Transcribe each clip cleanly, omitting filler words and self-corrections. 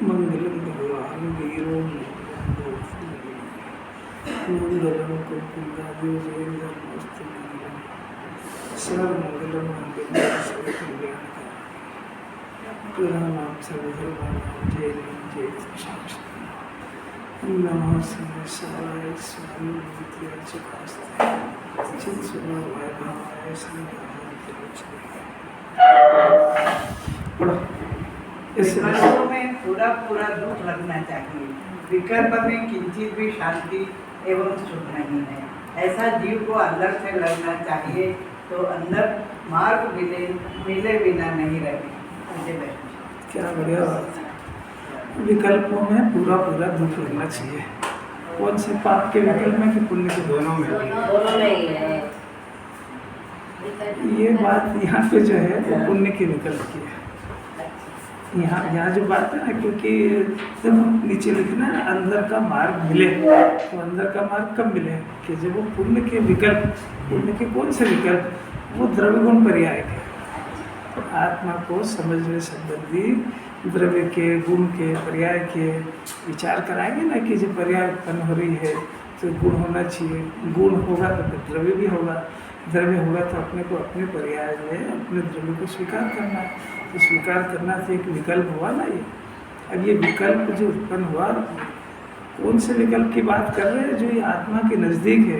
मंगलम भगवान वीरो मंगलम कुंकुमादिवस्तु सर्वमंगलम मंगलम पुराणाम सर्वधर्माणाम जय जय शास्त्र नमः शिवाय स्वामी विद्याचकास्ते चित्सुभाय भावाय विकल्पों में पूरा पूरा दुख लगना चाहिए। विकल्प में किंचित भी शांति एवं सुख नहीं है। ऐसा जीव को अंदर से लगना चाहिए तो अंदर मार्ग मिले बिना नहीं रहे। क्या बढ़िया बात है। विकल्पों में पूरा पूरा दुख लगना चाहिए। कौन से पाप के विकल्प में कि पुण्य के? दोनों में ही है। ये बात यहाँ पे जो है वो पुण्य के विकल्प की है। यहाँ जो बात है ना, क्योंकि जब नीचे लिखना है अंदर का मार्ग मिले, तो अंदर का मार्ग कब मिले कि जब वो पुण्य के विकल्प, पुण्य के कौन से विकल्प? वो द्रव्य गुण पर्याय के, तो आत्मा को समझने संबंधी द्रव्य के गुण के पर्याय के विचार कराएंगे ना कि जब पर्याय उत्पन्न हो रही है तो गुण होना चाहिए, गुण होगा तो फिर द्रव्य भी होगा, द्रव्य होगा तो अपने को अपने पर्याय में अपने द्रव्य को स्वीकार करना है। तो स्वीकार करना तो एक विकल्प हुआ ना ये। अब ये विकल्प जो उत्पन्न हुआ, कौन से विकल्प की बात कर रहे हैं? जो ये आत्मा के नज़दीक है,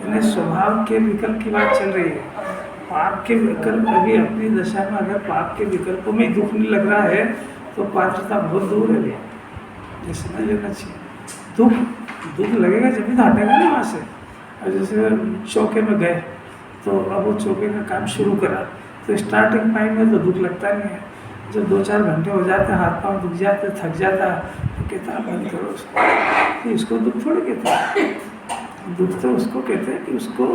यानी स्वभाव के विकल्प की बात चल रही है। पाप के विकल्प अभी अपनी दशा में अगर पाप के विकल्पों में दुख नहीं लग रहा है तो पात्रता बहुत दूर है। ये समझ लेना चाहिए। दुख लगेगा जब भी तो हटेगा ना वहाँ से। और जैसे चौके में गए तो अब वो चौके का काम शुरू करा तो स्टार्टिंग टाइम में तो दुख लगता नहीं है। जब 2-4 घंटे हो जाते हैं, हाथ पाँव दुख जाते, थक जाता, तो कहता है बंद करो उसको। तो इसको दुख थोड़ी कहते हैं, दुख तो उसको कहते हैं कि उसको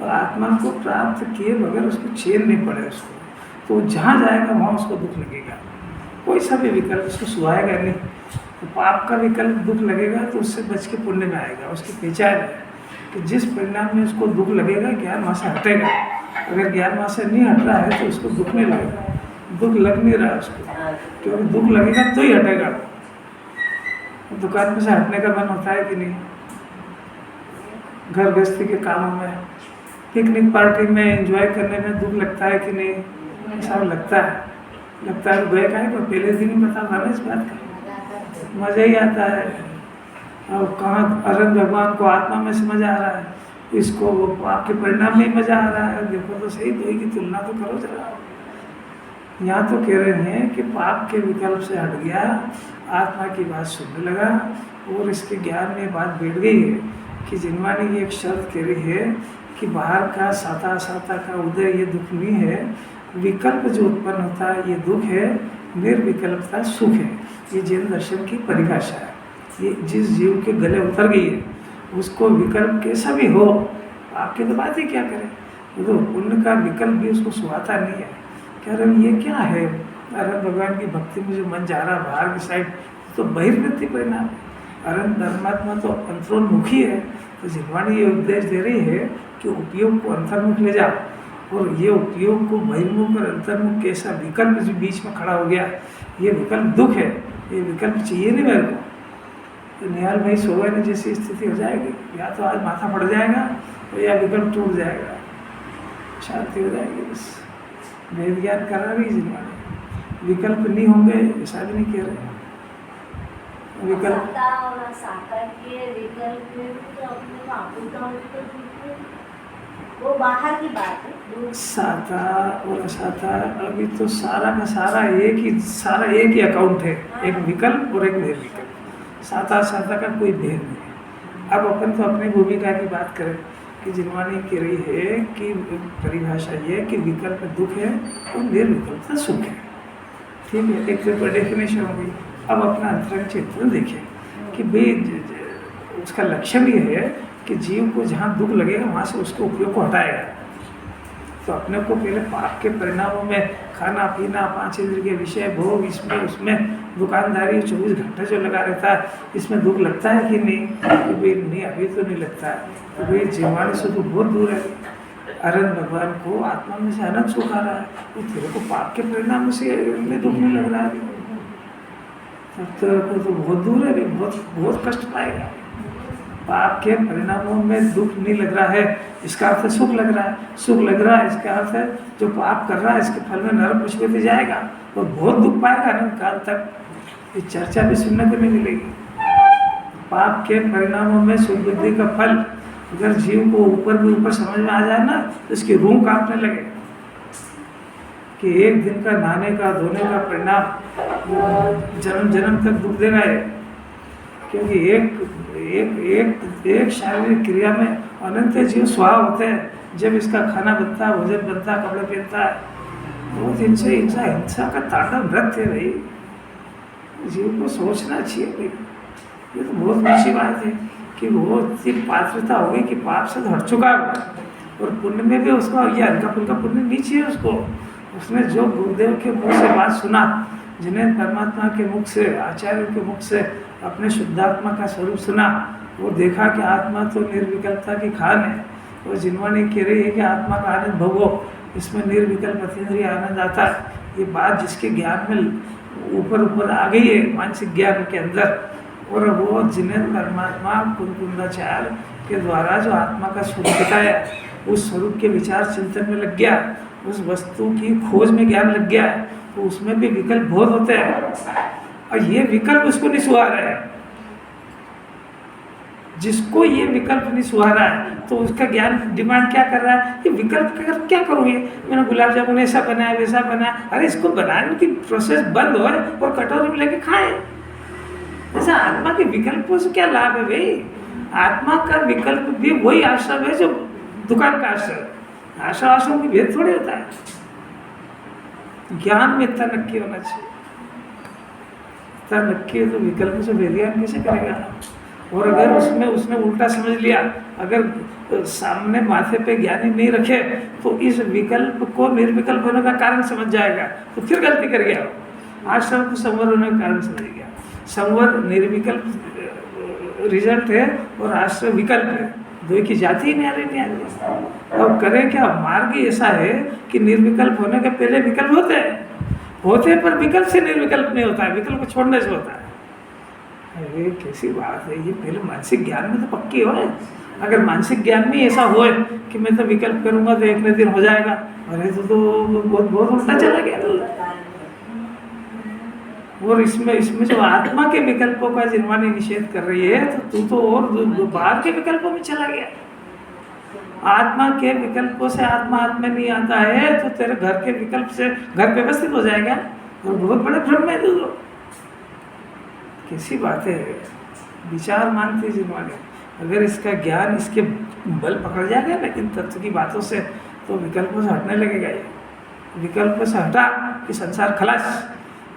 आत्मा को प्राप्त किए बगैर उसको चैन नहीं पड़े उसको, तो जहाँ जाएगा वहाँ उसको दुख लगेगा। कोई सा भी विकल्प उसको सुहाएगा नहीं। तो पाप का विकल्प दुख लगेगा तो उससे बच के पुण्य में आएगा। उसकी पहचान है कि जिस परिणाम में उसको दुख लगेगा ज्ञान वहाँ से हटेगा। अगर ज्ञान वहाँ से नहीं हट रहा है तो उसको दुख नहीं लगेगा, दुख लग नहीं रहा है उसको, क्योंकि दुख लगेगा तो ही हटेगा। दुकान में से हटने का मन होता है कि नहीं? घर गृहस्थी के कामों में, पिकनिक पार्टी में एंजॉय करने में दुख लगता है कि नहीं? ऐसा लगता है तो गए का है तो पहले दिन ही पता था ना इस बात का, मज़ा ही आता है। और कहाँ अरन भगवान को आत्मा में समझ आ रहा है, इसको वो आपके परिणाम में मज़ा आ रहा है। देखो तो सही, दो की तुलना तो करो जरा। यहाँ तो कह रहे हैं कि पाप के विकल्प से हट गया, आत्मा की बात सुनने लगा और इसके ज्ञान में बात बैठ गई है कि जिनवानी ये एक शर्त कह रही है कि बाहर का साता का उदय ये दुख नहीं है, विकल्प जो उत्पन्न होता है ये दुख है, निर्विकल्पता सुख है। ये जैन दर्शन की परिभाषा है। ये जिस जीव के गले उतर गई है उसको विकल्प कैसा भी हो, आपके तो बात ही क्या करें, तो पुण्य का विकल्प भी उसको सुहाता नहीं है। कह रहे ये क्या है? अरहत भगवान की भक्ति में जो मन जा रहा बाहर की साइड तो बहिर्वृत्ति परिणाम है। अरहत धर्मात्मा तो अंतरोन्मुखी है। तो जिनवाणी ये उपदेश दे रही है कि उपयोग को अंतर्मुख ले जाओ, और ये उपयोग को बहिर्मुख और अंतर्मुख कैसा विकल्प जो बीच में खड़ा हो गया, ये विकल्प दुख है। ये विकल्प चाहिए नहीं मेरे को। तो निहाल भाई सोगा नहीं जैसी स्थिति हो जाएगी, या तो आज माथा पड़ जाएगा तो या विकल्प टूट जाएगा, शांति हो जाएगी। बस वेद ज्ञान करा रही जिनवाणी, विकल्प नहीं होंगे ऐसा भी नहीं कह रहे। विकल्प वो बाहर की बात है। साता और असाता अभी तो सारा का सारा एक ही अकाउंट है, एक विकल्प और एक निर्विकल्प। साता का कोई भेद नहीं है। अब अपन तो अपनी भूमिका की बात करें कि जिनवाणी कह रही है कि परिभाषा ये कि विकल्प दुख है और निर्विकल्पता सुख है। ठीक है, एक डेफिनेशन हो गई। अब अपना अंतरंग चित्र देखें कि भाई उसका लक्ष्य भी है कि जीव को जहाँ दुख लगेगा वहाँ से उसके उपयोग को हटाएगा। तो अपने को पहले पाप के परिणामों में खाना पीना, 5 इंद्रिय के विषय भोग, इसमें उसमें दुकानदारी 24 घंटे जो लगा रहता है, इसमें दुख लगता है कि नहीं? कि भाई नहीं, अभी तो नहीं लगता है। तो भाई जीवाणी से तो बहुत दूर है। अरहत भगवान को आत्मा में से अनंत सुख आ रहा है, तो तेरे को पाप के परिणाम से दुख नहीं लग रहा है। तब तो बहुत दूर है, भी बहुत बहुत कष्ट पाएगा। पाप के परिणामों में दुख नहीं लग रहा है, इसका अर्थ है सुख लग रहा है। सुख लग रहा है इसका अर्थ है जो पाप कर रहा है इसके फल में नरक मुझको जाएगा और बहुत दुख पाएगा अनंत काल तक। ये चर्चा भी सुनने को नहीं मिलेगी। पाप के परिणामों में सुख बुद्धि का फल अगर जीव को ऊपर भी ऊपर समझ में आ जाए ना तो इसकी रूह कांपने लगे कि एक दिन का नहाने का धोने का परिणाम जन्म जन्म तक दुख देगा है। क्योंकि एक शारीरिक क्रिया में अनंत जीव स्वाहा होते हैं। जब इसका खाना बनता है, भोजन बनता है, कपड़े पहनता है, बहुत हिंसा का तांडव नृत्य है भाई। जीव को सोचना चाहिए भाई, ये तो बहुत अच्छी बात है कि वो इतनी पात्रता होगी कि पाप से हट चुका है और पुण्य में भी उसको ये हल्का फुल्का पुण्य नहीं चाहिए उसको। उसने जो गुरुदेव के मुख से बात सुना, जिन्हें परमात्मा के मुख से, आचार्य के मुख से अपने शुद्धात्मा का स्वरूप सुना, वो देखा कि आत्मा तो निर्विकल्पता की खान है। और जिनवाणी कह रही है कि आत्मा का आनंद भोगो, इसमें निर्विकल्प अतीन्द्रिय आनंद आता है। ये बात जिसके ज्ञान में ऊपर ऊपर आ गई है मानसिक ज्ञान के अंदर, और वो जिन्हें परमात्मा कुंकुंदाचार्य के द्वारा जो आत्मा का स्वरूप बताया, उस स्वरूप के विचार चिंतन में लग गया, उस वस्तु की खोज में ज्ञान लग गया, तो उसमें भी विकल्प बहुत होते हैं और ये विकल्प उसको नहीं सुहा रहा है। जिसको ये विकल्प नहीं सुहा रहा है तो उसका ज्ञान डिमांड क्या कर रहा है कि विकल्प क्या करूँगी, मैंने गुलाब जामुन ऐसा बनाया वैसा बनाया। अरे इसको बनाने की प्रोसेस बंद हो और कटोरी में लेके खाए। ऐसा आत्मा के विकल्पों से क्या लाभ है भाई? आत्मा का विकल्प भी वही आश्रम है जो दुकान का आश्रम। आश्रम की भेद थोड़ी होता है। ज्ञान में इतना नक्की होना चाहिए। इतना नक्की है तो विकल्प से भेदियान कैसे करेगा? और अगर उसमें उसने उल्टा समझ लिया, अगर सामने माथे पे ज्ञानी नहीं रखे तो इस विकल्प को निर्विकल्प होने का कारण समझ जाएगा, तो फिर गलती कर गया। आश्रम को संवर होने का कारण समझ गया। संवर निर्विकल्प रिजल्ट है और आश्रम विकल्प है, दो की जाति ही नहीं आ रही। अब करें क्या? मार्ग ऐसा है कि निर्विकल्प होने के पहले विकल्प होते हैं पर विकल्प से निर्विकल्प नहीं होता है, विकल्प को छोड़ने से होता है। अरे कैसी बात है ये! पहले मानसिक ज्ञान में तो पक्की हो। अगर मानसिक ज्ञान में ऐसा हो कि मैं तो विकल्प करूंगा तो एक न दिन हो जाएगा, अरे तो बहुत उल्टा चला गया। और इसमें जो आत्मा के विकल्पों का जिनवानी निषेध कर रही है तो तू तो और बाहर के विकल्पों में चला गया। आत्मा के विकल्पों से आत्मा नहीं आता है तो तेरे घर के विकल्प से घर व्यवस्थित हो जाएगा और बहुत बड़े भ्रम में दो। कैसी बात है! विचार मानती जिनवानी। अगर इसका ज्ञान इसके बल पकड़ जाएगा ना इन तत्व की बातों से, तो विकल्पों से हटने लगेगा। ये विकल्प से हटा कि संसार खलास।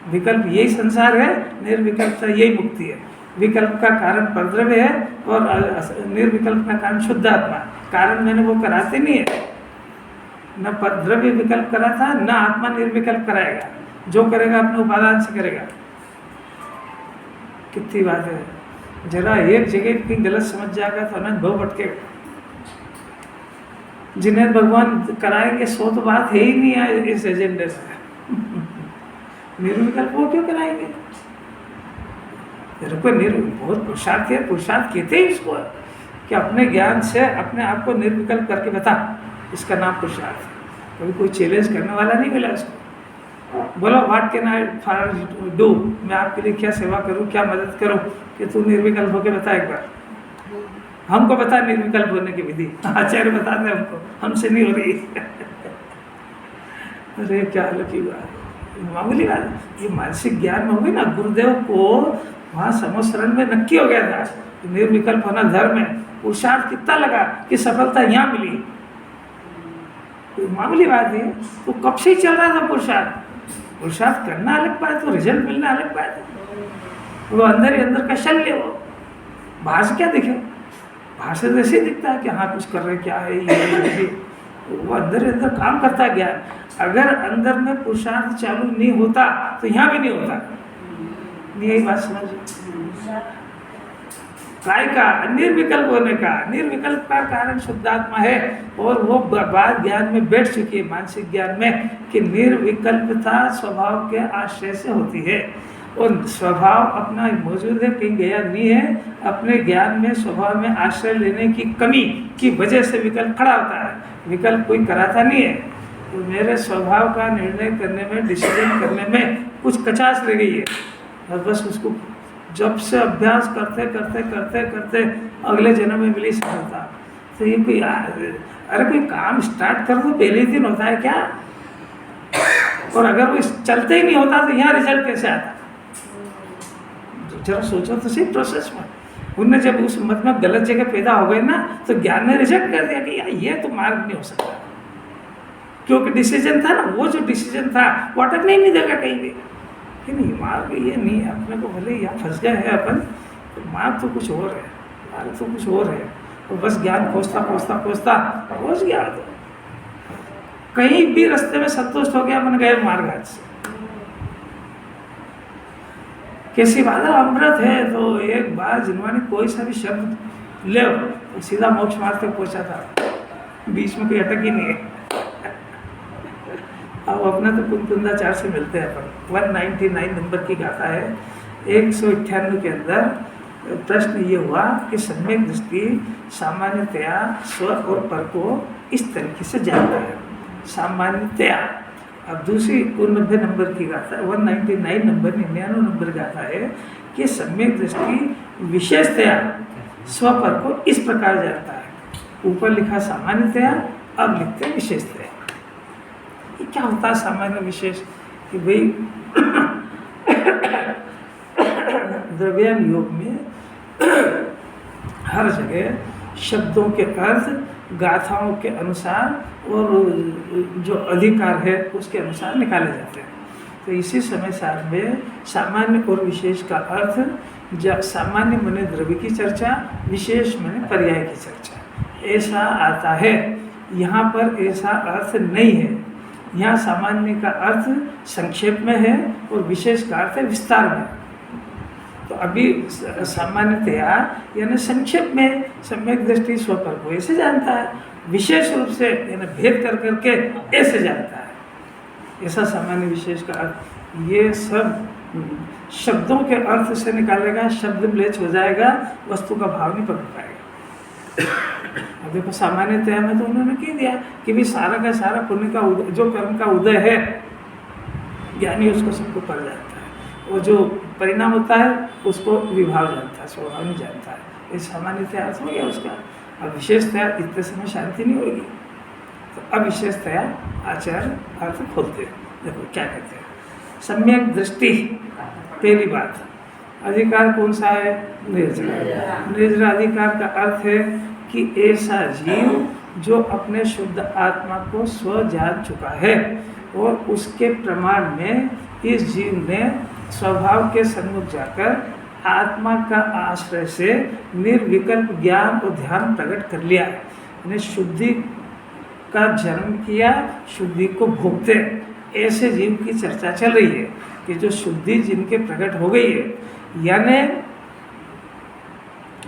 विकल्प यही संसार है, निर्विकल्पता यही मुक्ति है। विकल्प का कारण परद्रव्य है और निर्विकल्प का कारण शुद्ध आत्मा। कारण मैंने वो कराते नहीं है, न परद्रव्य विकल्प करा था न आत्मा निर्विकल्प कराएगा। जो करेगा अपने उपादान से करेगा। कितनी बात है! जरा एक जगह की गलत समझ जाएगा तो अनंत भव भटकेगा। जिन्हें भगवान कराएंगे सो तो बात है ही नहीं है इस एजेंडे से। निर्विकल्प वो क्यों कराएंगे? बहुत पुरुषार्थ है। पुरुषार्थ कहते ही इसको कि अपने ज्ञान से अपने आप को निर्विकल्प करके बता, इसका नाम पुरुषार्थ है। कभी कोई चैलेंज करने वाला नहीं मिला इसको। बोलो what can I for do, मैं आपके लिए क्या सेवा करूं, क्या मदद करूं कि तू निर्विकल्प होकर बता। एक बार हमको बता निर्विकल्प होने की विधि। आचार्य बता दे हमको, हमसे नहीं हो रही। अरे क्या लकी बात, मामूली बात। ये मानसिक ज्ञान में होगी ना। गुरुदेव को वहाँ समोसरण में नक्की हो गया था निर्विकल्प होना धर्म है। पुरुषार्थ कितना लगा कि सफलता यहाँ मिली। तो मामूली बात है। तो कब से ही चल रहा था पुरुषार्थ। पुरुषार्थ करना अलग बात, तो रिजल्ट मिलना अलग बात है। वो अंदर ही अंदर का शल्य हो, बाहर से क्या दिखे? बाहर से तो ऐसे दिखता है कि हाँ कुछ कर रहे, क्या है ये। वो अंदर ही अंदर काम करता है ज्ञान। अगर अंदर में पुरुषार्थ चालू नहीं होता तो यहाँ भी नहीं होता। यही बात समझिए। काय का निर्विकल्प होने का, निर्विकल्प का कारण शुद्धात्मा है। और वो बात ज्ञान में बैठ चुकी है, मानसिक ज्ञान में, कि निर्विकल्पता स्वभाव के आश्रय से होती है। और स्वभाव अपना मौजूद है, कहीं गया नहीं है। अपने ज्ञान में स्वभाव में आश्रय लेने की कमी की वजह से विकल्प खड़ा होता है, विकल्प कोई कराता नहीं है। तो मेरे स्वभाव का निर्णय करने में, डिसीजन करने में कुछ कचास रह गई है, और बस उसको जब से अभ्यास करते करते करते करते अगले जन्म में मिली सफलता। तो ये कोई अरे कोई काम स्टार्ट कर दो पहले ही दिन होता है क्या? और अगर वो चलते ही नहीं होता तो यहाँ रिजल्ट कैसे आता? जरा सोचो तो सही प्रोसेस में। उनने जब उस मत में गलत जगह पैदा हो गए ना, तो ज्ञान ने रिजेक्ट कर दिया कि यार ये तो मार्ग नहीं हो सकता, क्योंकि डिसीजन था ना, वो जो डिसीजन था वो अटकने ही नहीं देगा कहीं भी कि नहीं मार्ग ये नहीं है। अपने को भले यहाँ फंस गए हैं अपन, तो मार्ग तो कुछ और है, मार्ग तो कुछ और है। और बस ज्ञान खोजता खोजता खोजता पहुँच गया, तो कहीं भी रास्ते में संतुष्ट हो गया, मन गए मार्ग आज से। कैसी बात है, अमृत है तो एक बार जिन्होंने कोई सा भी शब्द ले तो सीधा मोक्ष मार्ग तक पहुंचा था, बीच में कोई अटक ही नहीं है। अब अपना तो कुंदाचार से मिलते हैं अपन। 199 नंबर की गाथा है। 198 के अंदर प्रश्न ये हुआ कि सम्यक दृष्टि सामान्यतया स्व और पर को इस तरीके से जानता है, सामान्यतया। अब दूसरी 90 नंबर की गाथा, 199 नंबर 99 नंबर गाथा है कि सम्यक दृष्टि विशेषतया स्व पर को इस प्रकार जानता है। ऊपर लिखा सामान्यतया, अब लिखते हैं विशेषतया। ये क्या होता है सामान्य विशेष? कि भाई द्रव्यान योग में हर जगह शब्दों के अर्थ गाथाओं के अनुसार और जो अधिकार है उसके अनुसार निकाले जाते हैं। तो इसी समय सार में सामान्य और विशेष का अर्थ, जब सामान्य माने द्रव्य की चर्चा, विशेष माने पर्याय की चर्चा, ऐसा आता है। यहाँ पर ऐसा अर्थ नहीं है। यहाँ सामान्य का अर्थ संक्षेप में है और विशेष का अर्थ है विस्तार में। तो अभी सामान्यतया यानी संक्षेप में सम्यक दृष्टि स्व पर को ऐसे जानता है, विशेष रूप से यानी भेद कर करके ऐसे जानता है। ऐसा सामान्य विशेष का अर्थ, ये सब शब्दों के अर्थ से निकालेगा, शब्द म्लेच्छ हो जाएगा, वस्तु का भाव नहीं पकड़ पाएगा। अब देखो सामान्यतया में तो उन्होंने कह दिया कि भी सारा का सारा पुण्य का उदय, जो कर्म का उदय है ज्ञानी उसको सबको पड़ जाता है, और जो परिणाम होता है उसको विभाव जानता है, स्वभाव नहीं जानता है। ये सामान्यतया अर्थ हो गया उसका। अब विशेषतया इतने समय शांति नहीं होगी, तो अब विशेषतया आचार्य अर्थ खोलते हैं। देखो क्या कहते हैं, सम्यक दृष्टि। पहली बात, अधिकार कौन सा है? निर्जरा। निर्जरा अधिकार का अर्थ है कि ऐसा जीव जो अपने शुद्ध आत्मा को स्व जान चुका है और उसके प्रमाण में इस जीव ने स्वभाव के सन्मुख जाकर आत्मा का आश्रय से निर्विकल्प ज्ञान और ध्यान प्रकट कर लिया, यानी शुद्धि का जन्म किया, शुद्धि को भोगते। ऐसे जीव की चर्चा चल रही है कि जो शुद्धि जिनके प्रकट हो गई है, यानी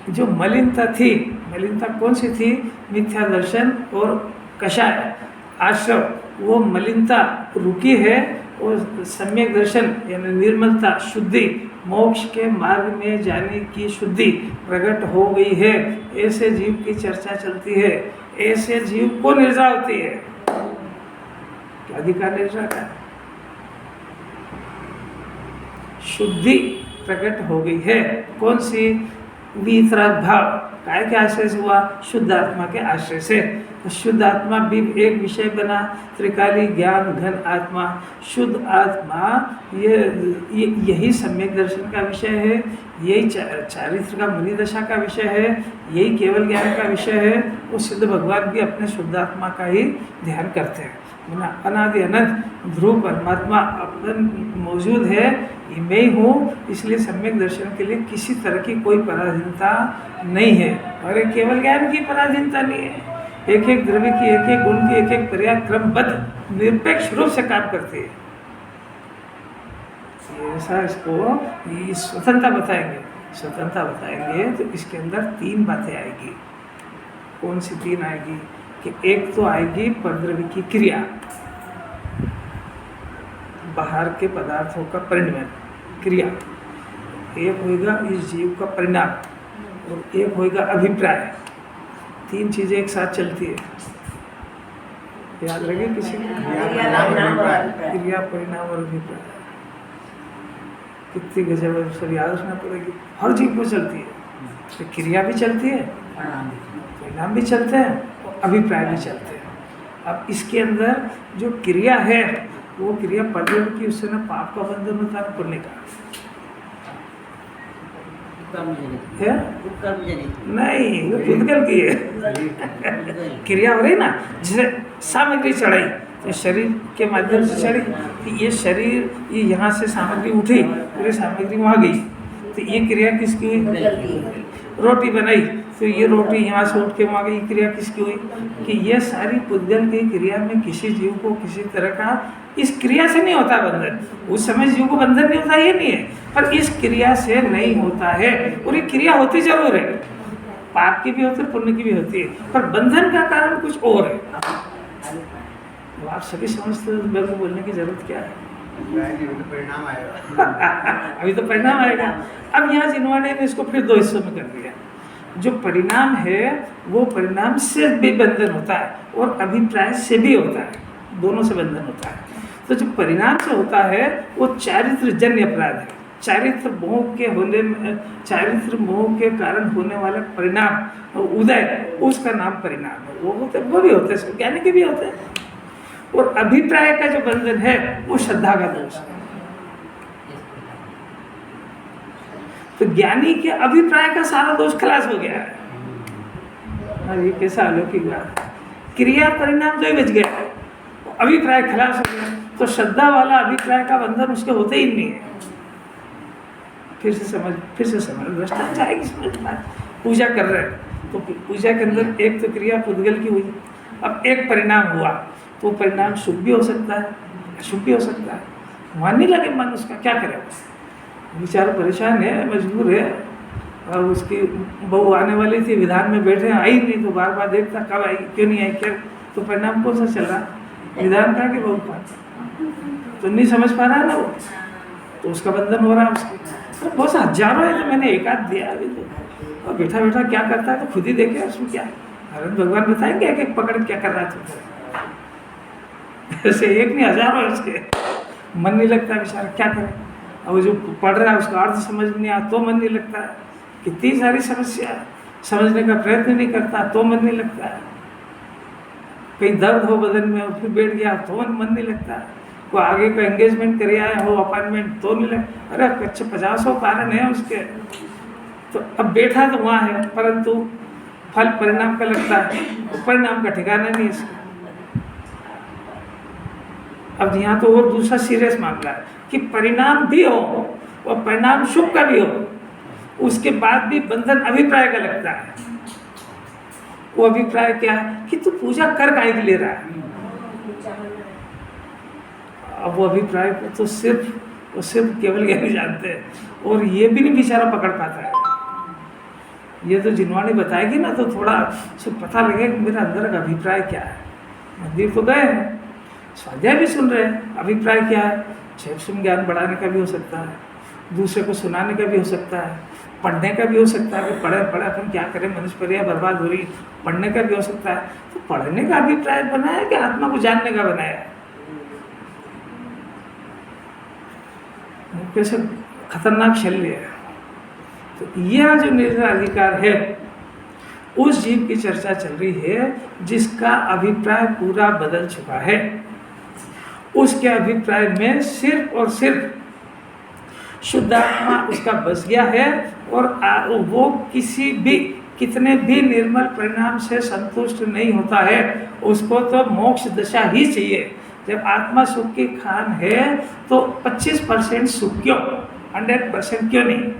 जो मलिनता थी, मलिनता कौन सी थी? मिथ्या दर्शन और कषाय आश्रव, वो मलिनता रुकी है और सम्यक दर्शन यानी निर्मलता, शुद्धि, मोक्ष के मार्ग में जाने की शुद्धि प्रकट हो गई है। ऐसे जीव की चर्चा चलती है। ऐसे जीव को निर्जरा होती है। क्या अधिकार निर्जरा का? शुद्धि प्रकट हो गई है। कौन सी? वितराग भाव काय के आश्रय से हुआ? शुद्ध आत्मा के आश्रय से। तो शुद्ध आत्मा भी एक विषय बना, त्रिकाली ज्ञान घन आत्मा। शुद्ध आत्मा यही सम्यक दर्शन का विषय है, यही चारित्र का मुनि दशा का विषय है, यही केवल ज्ञान का विषय है। वो सिद्ध भगवान भी अपने शुद्ध आत्मा का ही ध्यान करते हैं। अनादि अनंत ध्रुव परमात्मा अपन मौजूद है, मैं ही हूँ, इसलिए सम्यक दर्शन के लिए किसी तरह की कोई पराधीनता नहीं है। और एक केवल ज्ञान की पराधीनता नहीं है। एक एक द्रव्य की, एक एक गुण की, एक एक पर्याय क्रमबद्ध निरपेक्ष रूप से काम करते हैं। ऐसा इसको ये स्वतंत्रता बताएंगे। स्वतंत्रता बताएंगे तो इसके अंदर तीन बातें आएगी। कौन सी तीन आएगी? कि एक तो आएगी परद्रव्य की क्रिया, बाहर के पदार्थों का परिणमन, क्रिया, एक होगा इस जीव का परिणाम और एक होगा अभिप्राय। तीन चीजें एक साथ चलती है, याद रखे किसी को? क्रिया, परिणाम और अभिप्राय। कितनी गजब है, सब याद रखना पड़ेगी। हर जीव को चलती है, तो क्रिया भी चलती है, परिणाम भी चलते हैं और अभिप्राय भी चलते हैं। अब इसके अंदर जो क्रिया है वो क्रिया परदेव की, उससे ना पाप का बंधन होता है, पुण्य का है नहीं, वो पुद्गल की है। क्रिया हो रही ना, जैसे सामग्री चढ़ाई तो शरीर के माध्यम से चढ़ी, तो ये शरीर ये यहाँ से सामग्री उठी, पूरी सामग्री वहाँ गई, तो ये क्रिया किसकी हुई? रोटी बनाई तो ये रोटी यहाँ से उठ के वहाँ गई, क्रिया किसकी हुई? कि ये सारी पुद्गल की क्रिया में किसी जीव को किसी तरह का इस क्रिया से नहीं होता बंधन। उस समय जीव को बंधन नहीं होता ये नहीं है, पर इस क्रिया से नहीं होता है। और ये क्रिया होती जरूर है, पाप की भी होती है, पुण्य की भी होती है, पर बंधन का कारण कुछ और है। तो आप सभी समझते हो, मेरे को बोलने की जरूरत क्या है? परिणाम आएगा। अभी तो परिणाम आएगा। अब यहाँ जिनवाने ने इसको फिर दो हिस्सों में कर दिया। जो परिणाम है वो परिणाम से भी बंधन होता है और अभिप्राय से भी होता है, दोनों से बंधन होता है। तो जो परिणाम से होता है वो चारित्र जन्य अपराध है। चारित्र मोह के होने में, चारित्र मोह के कारण होने वाला परिणाम उदय, उसका नाम परिणाम है। वो होते, वो भी होते हैं, ज्ञानी के भी होते हैं। और अभिप्राय का जो बंधन है वो श्रद्धा का दोष है। तो ज्ञानी के अभिप्राय का सारा दोष खलास हो गया है। और ये कैसा अलौकिक बात है। क्रिया परिणाम जो बच गया, अभिप्राय खलास हो गया, तो श्रद्धा वाला अभिप्राय का बंधन उसके होते ही नहीं है। फिर से समझ दृष्टांत जाएगी समझ बात। पूजा कर रहे हैं तो पूजा के अंदर एक तो क्रिया पुद्गल की हुई, अब एक परिणाम हुआ, तो परिणाम शुभ भी हो सकता है, अशुभ भी हो सकता है। मान नहीं लगे मन उसका, क्या करे? बेचारा परेशान है, मजबूर है, और उसकी बहू आने वाली थी, विधान में बैठे, आई नहीं, तो बार बार देखता कब आई, क्यों नहीं आई, क्या? तो परिणाम कौन सा चल रहा? विधान का कि बहू का? तो नहीं समझ पा रहा है ना वो, तो उसका बंधन हो रहा है उसके। तो बहुत हजारों है, तो मैंने एक आध दिया अभी तो, और बैठा बैठा क्या करता है तो खुद ही देखे उसमें क्या। अरे भगवान बताएंगे एक एक पकड़ क्या कर रहा है, ऐसे एक नहीं हजारों है उसके। मन नहीं लगता बेचारा, क्या करे? और जो पढ़ रहा है उसका अर्थ समझ में नहीं आता तो मन नहीं लगता है। कितनी सारी समस्या, समझने का प्रयत्न नहीं करता तो मन नहीं लगता है। कहीं दर्द हो बदन में और फिर बैठ गया तो मन नहीं लगता है। कोई आगे का एंगेजमेंट कर आया हो अपॉइंटमेंट तो नहीं लगता। अरे अच्छे 50 कारण है उसके, तो अब बैठा तो वहाँ है, परंतु फल परिणाम का लगता है, परिणाम का ठिकाना नहीं इसका। अब यहाँ तो और दूसरा सीरियस मामला है कि परिणाम भी हो और परिणाम शुभ का भी हो, उसके बाद भी बंधन अभिप्राय का लगता है। वो अभिप्राय क्या है कि तू पूजा कर काहे के ले रहा है। अब वो अभिप्राय को तो सिर्फ केवल यही जानते हैं, और ये भी नहीं बेचारा पकड़ पाता है। ये तो जिनवाणी बताएगी ना तो थोड़ा सब पता लगेगा कि मेरा अंदर का अभिप्राय क्या है। मंदिर तो गए हैं, स्वाध्याय भी सुन रहे हैं, अभिप्राय क्या है? क्षेत्र ज्ञान बढ़ाने का भी हो सकता है, दूसरे को सुनाने का भी हो सकता है, पढ़ने का भी हो सकता है कि पढ़े अपन क्या करें, मनुष्य पर्याय बर्बाद हो रही, पढ़ने का भी हो सकता है। तो पढ़ने का अभिप्राय बनाया कि आत्मा को जानने का बनाया? कैसे खतरनाक शल्य है। तो यह जो निर्णय अधिकार है उस जीव की चर्चा चल रही है जिसका अभिप्राय पूरा बदल चुका है। उसके अभिप्राय में सिर्फ और सिर्फ शुद्ध आत्मा उसका बस गया है, और वो कितने भी निर्मल परिणाम से संतुष्ट नहीं होता है। उसको तो मोक्ष दशा ही चाहिए। जब आत्मा सुख की खान है तो 25% सुख क्यों, 100% क्यों नहीं?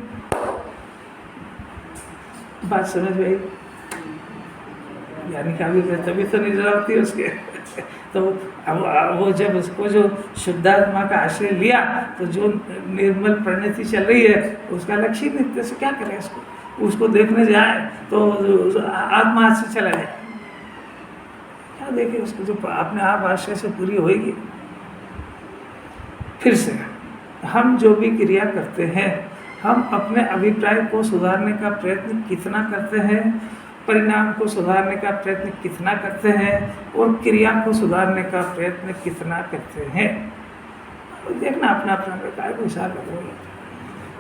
बात समझ गई? यानी क्या भी तभी तो नहीं जरूरत थी उसके। तो अब वो जब उसको जो शुद्धात्मा का आश्रय लिया तो जो निर्मल परिणति चल रही है उसका लक्ष्य नहीं, से क्या करें? उसको देखने जाए तो आत्मा हाथ से चला जाए, क्या देखे? उसको जो अपने आप आश्रय से पूरी होएगी। फिर से हम जो भी क्रिया करते हैं, हम अपने अभिप्राय को सुधारने का प्रयत्न कितना करते हैं, परिणाम को सुधारने का प्रयत्न कितना करते हैं और क्रिया को सुधारने का प्रयत्न कितना करते हैं। तो देखना अपना अपना काय को हिसाब लगेगा,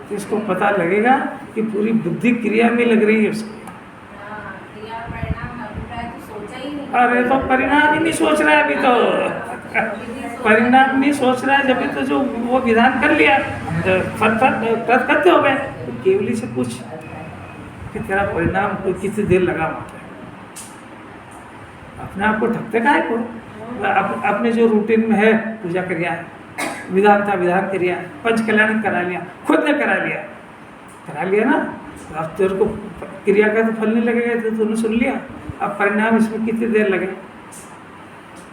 तो इसको पता लगेगा कि पूरी बुद्धि क्रिया में लग रही है उसकी। अरे तो परिणाम ही नहीं सोच रहा है अभी, तो परिणाम नहीं सोच रहा है जब तो जो वो विधान कर लिया करते हो गए। तो केवली से पूछ कि तेरा परिणाम को कितनी देर लगा वहाँ पे, अपने आप को ठगते काहे को। अपने जो रूटीन में है पूजा क्रिया है, विधान था विधान क्रिया, पंच कल्याण करा लिया, खुद ने करा लिया ना। अब तेरे को क्रिया का तो फल नहीं लगेगा, तो तूने सुन लिया। अब परिणाम इसमें कितनी देर लगे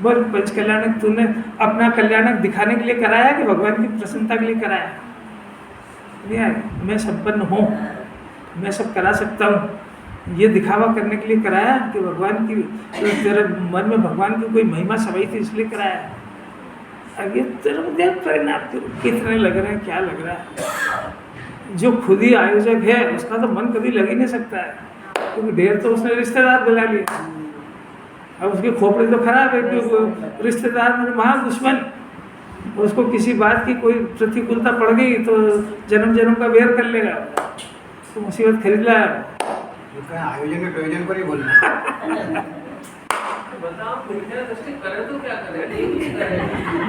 बोल। पंच कल्याणक तूने अपना कल्याणक दिखाने के लिए कराया कि भगवान की प्रसन्नता के लिए कराया? नहीं, मैं संपन्न हूँ, मैं सब करा सकता हूँ, ये दिखावा करने के लिए कराया कि भगवान की, तो तेरे मन में भगवान की कोई महिमा समाई थी इसलिए कराया। अब ये तेरे को देख परिणाम कितने लग रहे हैं, क्या लग रहा है। जो खुद ही आयोजक है उसका तो मन कभी लग ही नहीं सकता है, क्योंकि ढेर तो उसने रिश्तेदार बुला लिया। अब उसके खोपड़े तो खराब है, क्योंकि रिश्तेदार मेरे महा दुश्मन, उसको किसी बात की कोई प्रतिकूलता पड़ गई तो जन्म जन्म का बेर कर लेगा, तो मुसीबत खरीद लाया। आयोजन में प्रयोजन पर ही बोलना।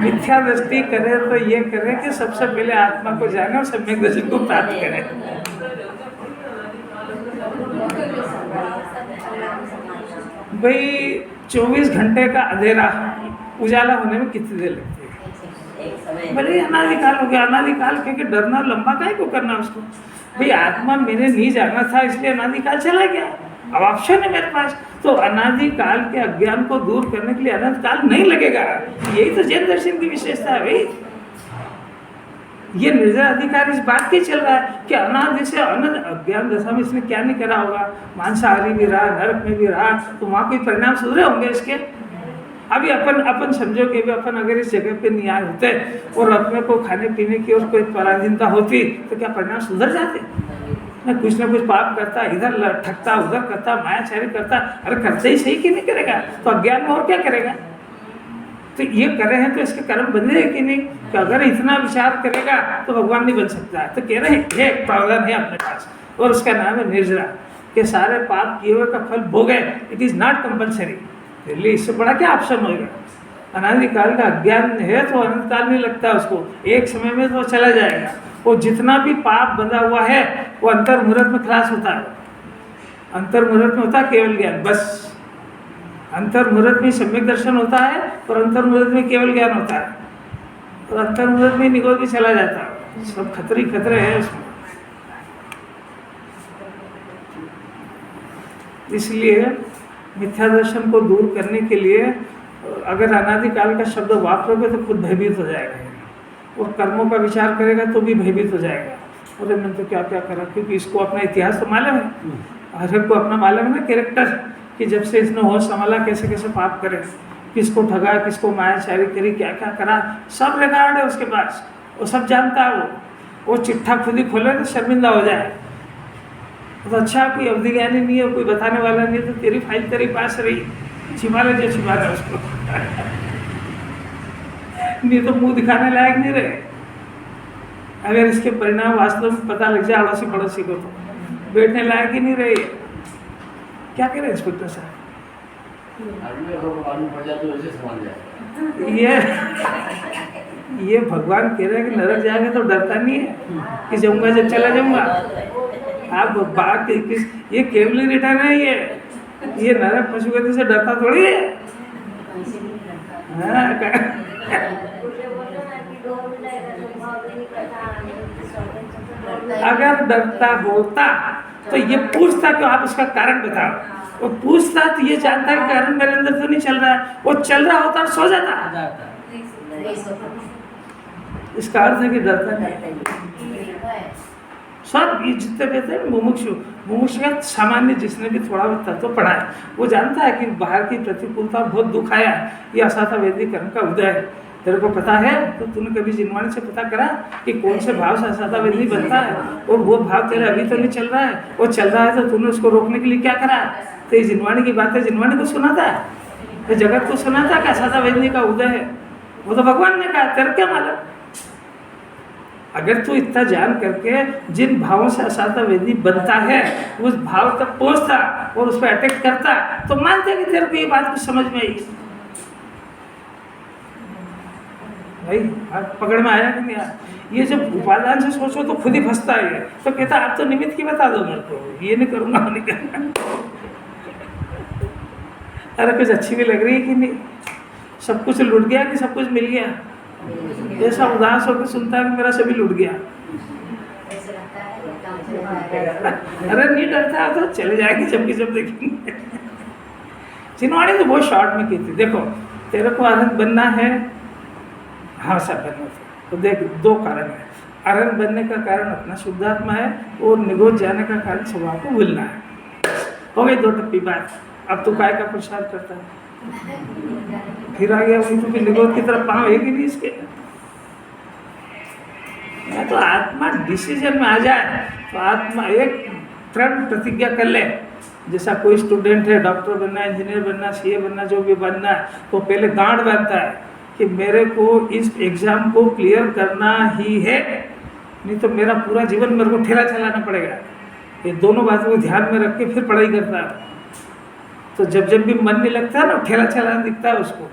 मिथ्या दृष्टि करे तो ये करे कि सबसे पहले आत्मा को जाने और सम्यक दर्शन को प्राप्त करे। भाई 24 घंटे का अंधेरा उजाला होने में कितनी देर लगती है? भले अनादिकाल हो गया, अनादिकाल क्योंकि डरना लंबा काहे को करना उसको। भाई आत्मा मैंने नहीं जाना था इसलिए अनादिकाल चला गया, अब ऑप्शन है मेरे पास, तो अनादिकाल के अज्ञान को दूर करने के लिए अनंतकाल नहीं लगेगा। यही तो जैन दर्शन की विशेषता है भाई। ये निर्जर अधिकार इस बात के चल रहा है कि अनादि से अनंत अज्ञान दशा में इसने क्या नहीं करा होगा, मांसाहारी भी रहा, नरक में भी रहा, तो वहाँ कोई परिणाम सुधरे होंगे इसके। अभी अपन समझो कि भी अपन अगर इस जगह पे न्याय होते और अपने को खाने पीने की और कोई पराधीनता होती तो क्या परिणाम सुधर जाते? ना कुछ पाप करता, इधर ठगता, उधर करता, मायाचारी करता। अरे करते ही सही कि नहीं करेगा, तो अज्ञान में और क्या करेगा? तो ये करे हैं तो इसके कर्म बंधे हैं कि नहीं? कि अगर इतना विचार करेगा तो भगवान नहीं बन सकता। तो कह रहे हैं एक प्रावधान है अपने पास और उसका नाम है निर्जरा, के सारे पाप किए हुए का फल भोगे। It is not compulsory. इसलिए इससे बड़ा क्या ऑप्शन होगा? अनादिकाल का अज्ञान है तो अनंतकाल नहीं लगता उसको, एक समय में तो चला जाएगा। वो जितना भी पाप बंधा हुआ है वो अंतर मुहूर्त में खलास होता है। अंतर मुहूर्त में होता है केवल ज्ञान, बस। अंतर मुहूर्त में सम्यक दर्शन होता है और अंतर मुहूर्त में केवल ज्ञान होता है, और अंतर मुहूर्त में निगोद भी चला जाता है। सब खतरे हैं उसमें। इसलिए मिथ्या दर्शन को दूर करने के लिए अगर अनादिकाल का शब्द वापरोगे तो खुद भयभीत हो जाएगा, और कर्मों का विचार करेगा तो भी भयभीत हो जाएगा। अरे मैंने तो क्या क्या करा, क्योंकि इसको अपना इतिहास तो मालूम है, हर एक को अपना मालूम है ना कैरेक्टर, कि जब से इसने होश संभाला कैसे कैसे पाप करे, किसको ठगा, किसको मायाचारी करी, क्या क्या करा, सब रिकॉर्ड है उसके पास, वो सब जानता है। वो चिट्ठा खुद ही खोले तो शर्मिंदा हो जाए। तो अच्छा कोई अवधि ज्ञानी नहीं है, कोई बताने वाला नहीं है, तो तेरी फाइल तेरे पास रही, छिपा ले जो छिपा रहा उसको। नहीं तो मुंह दिखाने लायक नहीं रहे। अगर इसके परिणाम वास्तव में पता लग जाए अड़ोसी पड़ोसी को तो बैठने लायक ही नहीं रहे। क्या करें इंस्पेक्टर साहब? ये भगवान कह रहे हैं कि नरक जाएंगे तो डरता नहीं है कि जाऊंगा जब चला जाऊंगा। आप बात किस, ये केवल रिटर्न है, ये नरक पशुगति से डरता थोड़ी है। अगर डरता होता तो ये पूछता कि आप उसका कारण बताओ। वो पूछता तो ये जानता कि कारण मेरे अंदर तो नहीं चल रहा है, वो चल रहा होता और सो जाता। इसका अर्थ है कि डरता नहीं। सब ये जितने कहते हैं मुमुक्षु का सामान्य जिसने भी थोड़ा बहुत तत्व पढ़ा है वो जानता है कि बाहर की प्रतिकूलता बहुत दुख आया, ये असाथा वैदिक कर्म का उदय है। तेरे को पता है? तो तूने कभी जिनवाणी से पता करा कि कौन से भाव से असाता वेदनी बनता है, और वो भाव तेरा अभी तो नहीं चल रहा है, वो चल रहा है तो तूने उसको रोकने के लिए क्या करा? तो ये जिनवाणी की बात है, जिनवाणी को सुनाता है, तो जगत को सुनाता कि असाता वेदनी का उदय है, वो तो भगवान ने कहा, तेरे क्या मालूम? अगर तू इतना जान करके जिन भावों से असाता वेदी बनता है उस भाव तक पहुंचता और उस पर अटैक करता, तो मानते कि तेरे को ये बात कुछ समझ में आई। भाई आप पकड़ में आया कि नहीं आया? ये जब उपादान से सोचो तो खुद ही फंसता है, तो कहता आप तो निमित्त की बता दो मेरे को, ये नहीं करूँगा नहीं करना। अरे कुछ अच्छी भी लग रही है कि नहीं? सब कुछ लुट गया कि सब कुछ मिल गया? ऐसा उदास होकर सुनता है कि मेरा सभी लुट गया। अरे नहीं डरता तो चले जाएंगे जबकि जब देखेंगे। जिन्होंने तो बहुत शॉर्ट में की थी, देखो तेरे को अरहंत बनना है, हाँ सब बनना था, तो देख दो कारण है। अरहंत बनने का कारण अपना शुद्धात्मा है, और निगोद जाने का कारण स्वभाव को भूलना है। हो गई दो टप्पी बात। अब तू काय का प्रसाद करता है? फिर आ गया वही, तो फिर निगोद की तरफ पाँव एक ही नहीं इसके। या तो आत्मा डिसीजन में आ जाए, तो आत्मा एक प्रण प्रतिज्ञा कर ले। जैसा कोई स्टूडेंट है, डॉक्टर बनना, इंजीनियर बनना, सीए बनना, जो भी बनना है, तो पहले गांठ बांधता है कि मेरे को इस एग्ज़ाम को क्लियर करना ही है, नहीं तो मेरा पूरा जीवन मेरे को ठेला चलाना पड़ेगा। ये दोनों बातों को ध्यान में रख के फिर पढ़ाई करता है। तो जब जब भी मन नहीं लगता है ना, ठेला चलाना दिखता है उसको।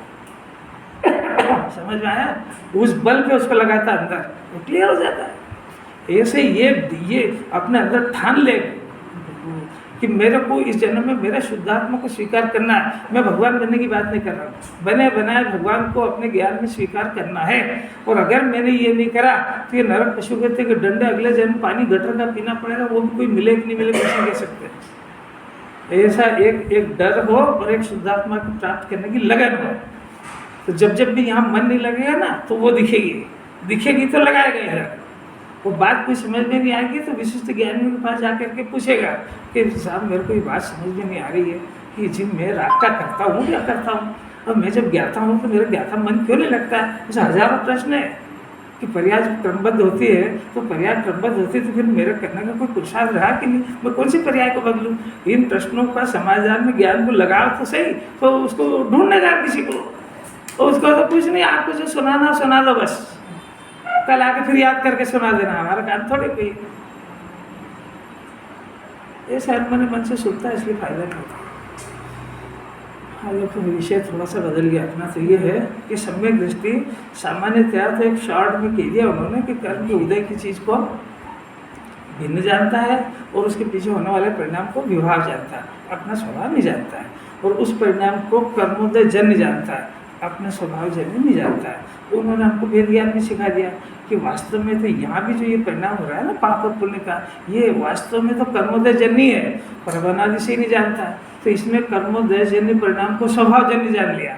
समझ में आया? उस बल पे उसको लगाता है अंदर, वो क्लियर हो जाता है। ऐसे ये अपने अंदर ठान ले कि मेरे को इस जन्म में मेरे शुद्धात्मा को स्वीकार करना है। मैं भगवान बनने की बात नहीं कर रहा हूँ, बने बनाए भगवान को अपने ज्ञान में स्वीकार करना है। और अगर मैंने ये नहीं करा तो ये नरक पशु कहते कि डंडे अगले जन्म पानी गटर का पीना पड़ेगा, वो भी कोई मिले कि नहीं मिले कैसे कह सकते। ऐसा एक डर हो और एक शुद्धात्मा को प्राप्त करने की लगन हो। तो जब भी यहाँ मन नहीं लगेगा ना, तो वो दिखेगी तो लगाएगा इधर। वो बात कोई समझ में नहीं आएगी तो विशिष्ट ज्ञानियों के पास जाकर के पूछेगा कि साहब मेरे को ये बात समझ में नहीं आ रही है कि जी मैं राग का करता हूँ क्या करता हूँ, और मैं जब ज्ञाता हूँ तो मेरा ज्ञाता मन क्यों नहीं लगता? ऐसे हजारों प्रश्न है कि पर्याय क्रमबद्ध होती है, तो पर्याय क्रमबद्ध होती है तो फिर मेरे करने का कोई पुरुषार्थ रहा कि नहीं? मैं कौन सी पर्याय को बदलूँ? इन प्रश्नों का समाधान में ज्ञान को लगाओ तो सही, तो उसको ढूंढने का किसी को, और उसको तो कुछ नहीं, आपको जो सुनाना सुना दो बस, कल आके फिर याद करके सुना देना, हमारा काम थोड़ी कोई। ये शायद मैंने मन से सुनता है इसलिए फायदा नहीं होता। हाँ देखो विषय थोड़ा सा बदल गया अपना। तो ये है कि सम्यक दृष्टि सामान्यतया तो एक शॉर्ट में कह दिया उन्होंने कि कर्म के उदय की चीज़ को भिन्न जानता है और उसके पीछे होने वाले परिणाम को विभाव जानता है, अपना स्वभाव नहीं जानता है। और उस परिणाम को कर्मोदय जन्य जानता है, अपने स्वभाव जन्य नहीं जानता है। उन्होंने हमको वेद ज्ञान में सिखा दिया कि वास्तव में तो यहाँ भी जो ये परिणाम हो रहा है ना पाप और पुण्य का, ये वास्तव में तो कर्मोदय जन्य है, पर अनादि से ही नहीं जानता है। तो इसमें कर्मोदय जन्य परिणाम को स्वभाव जन्य जान लिया,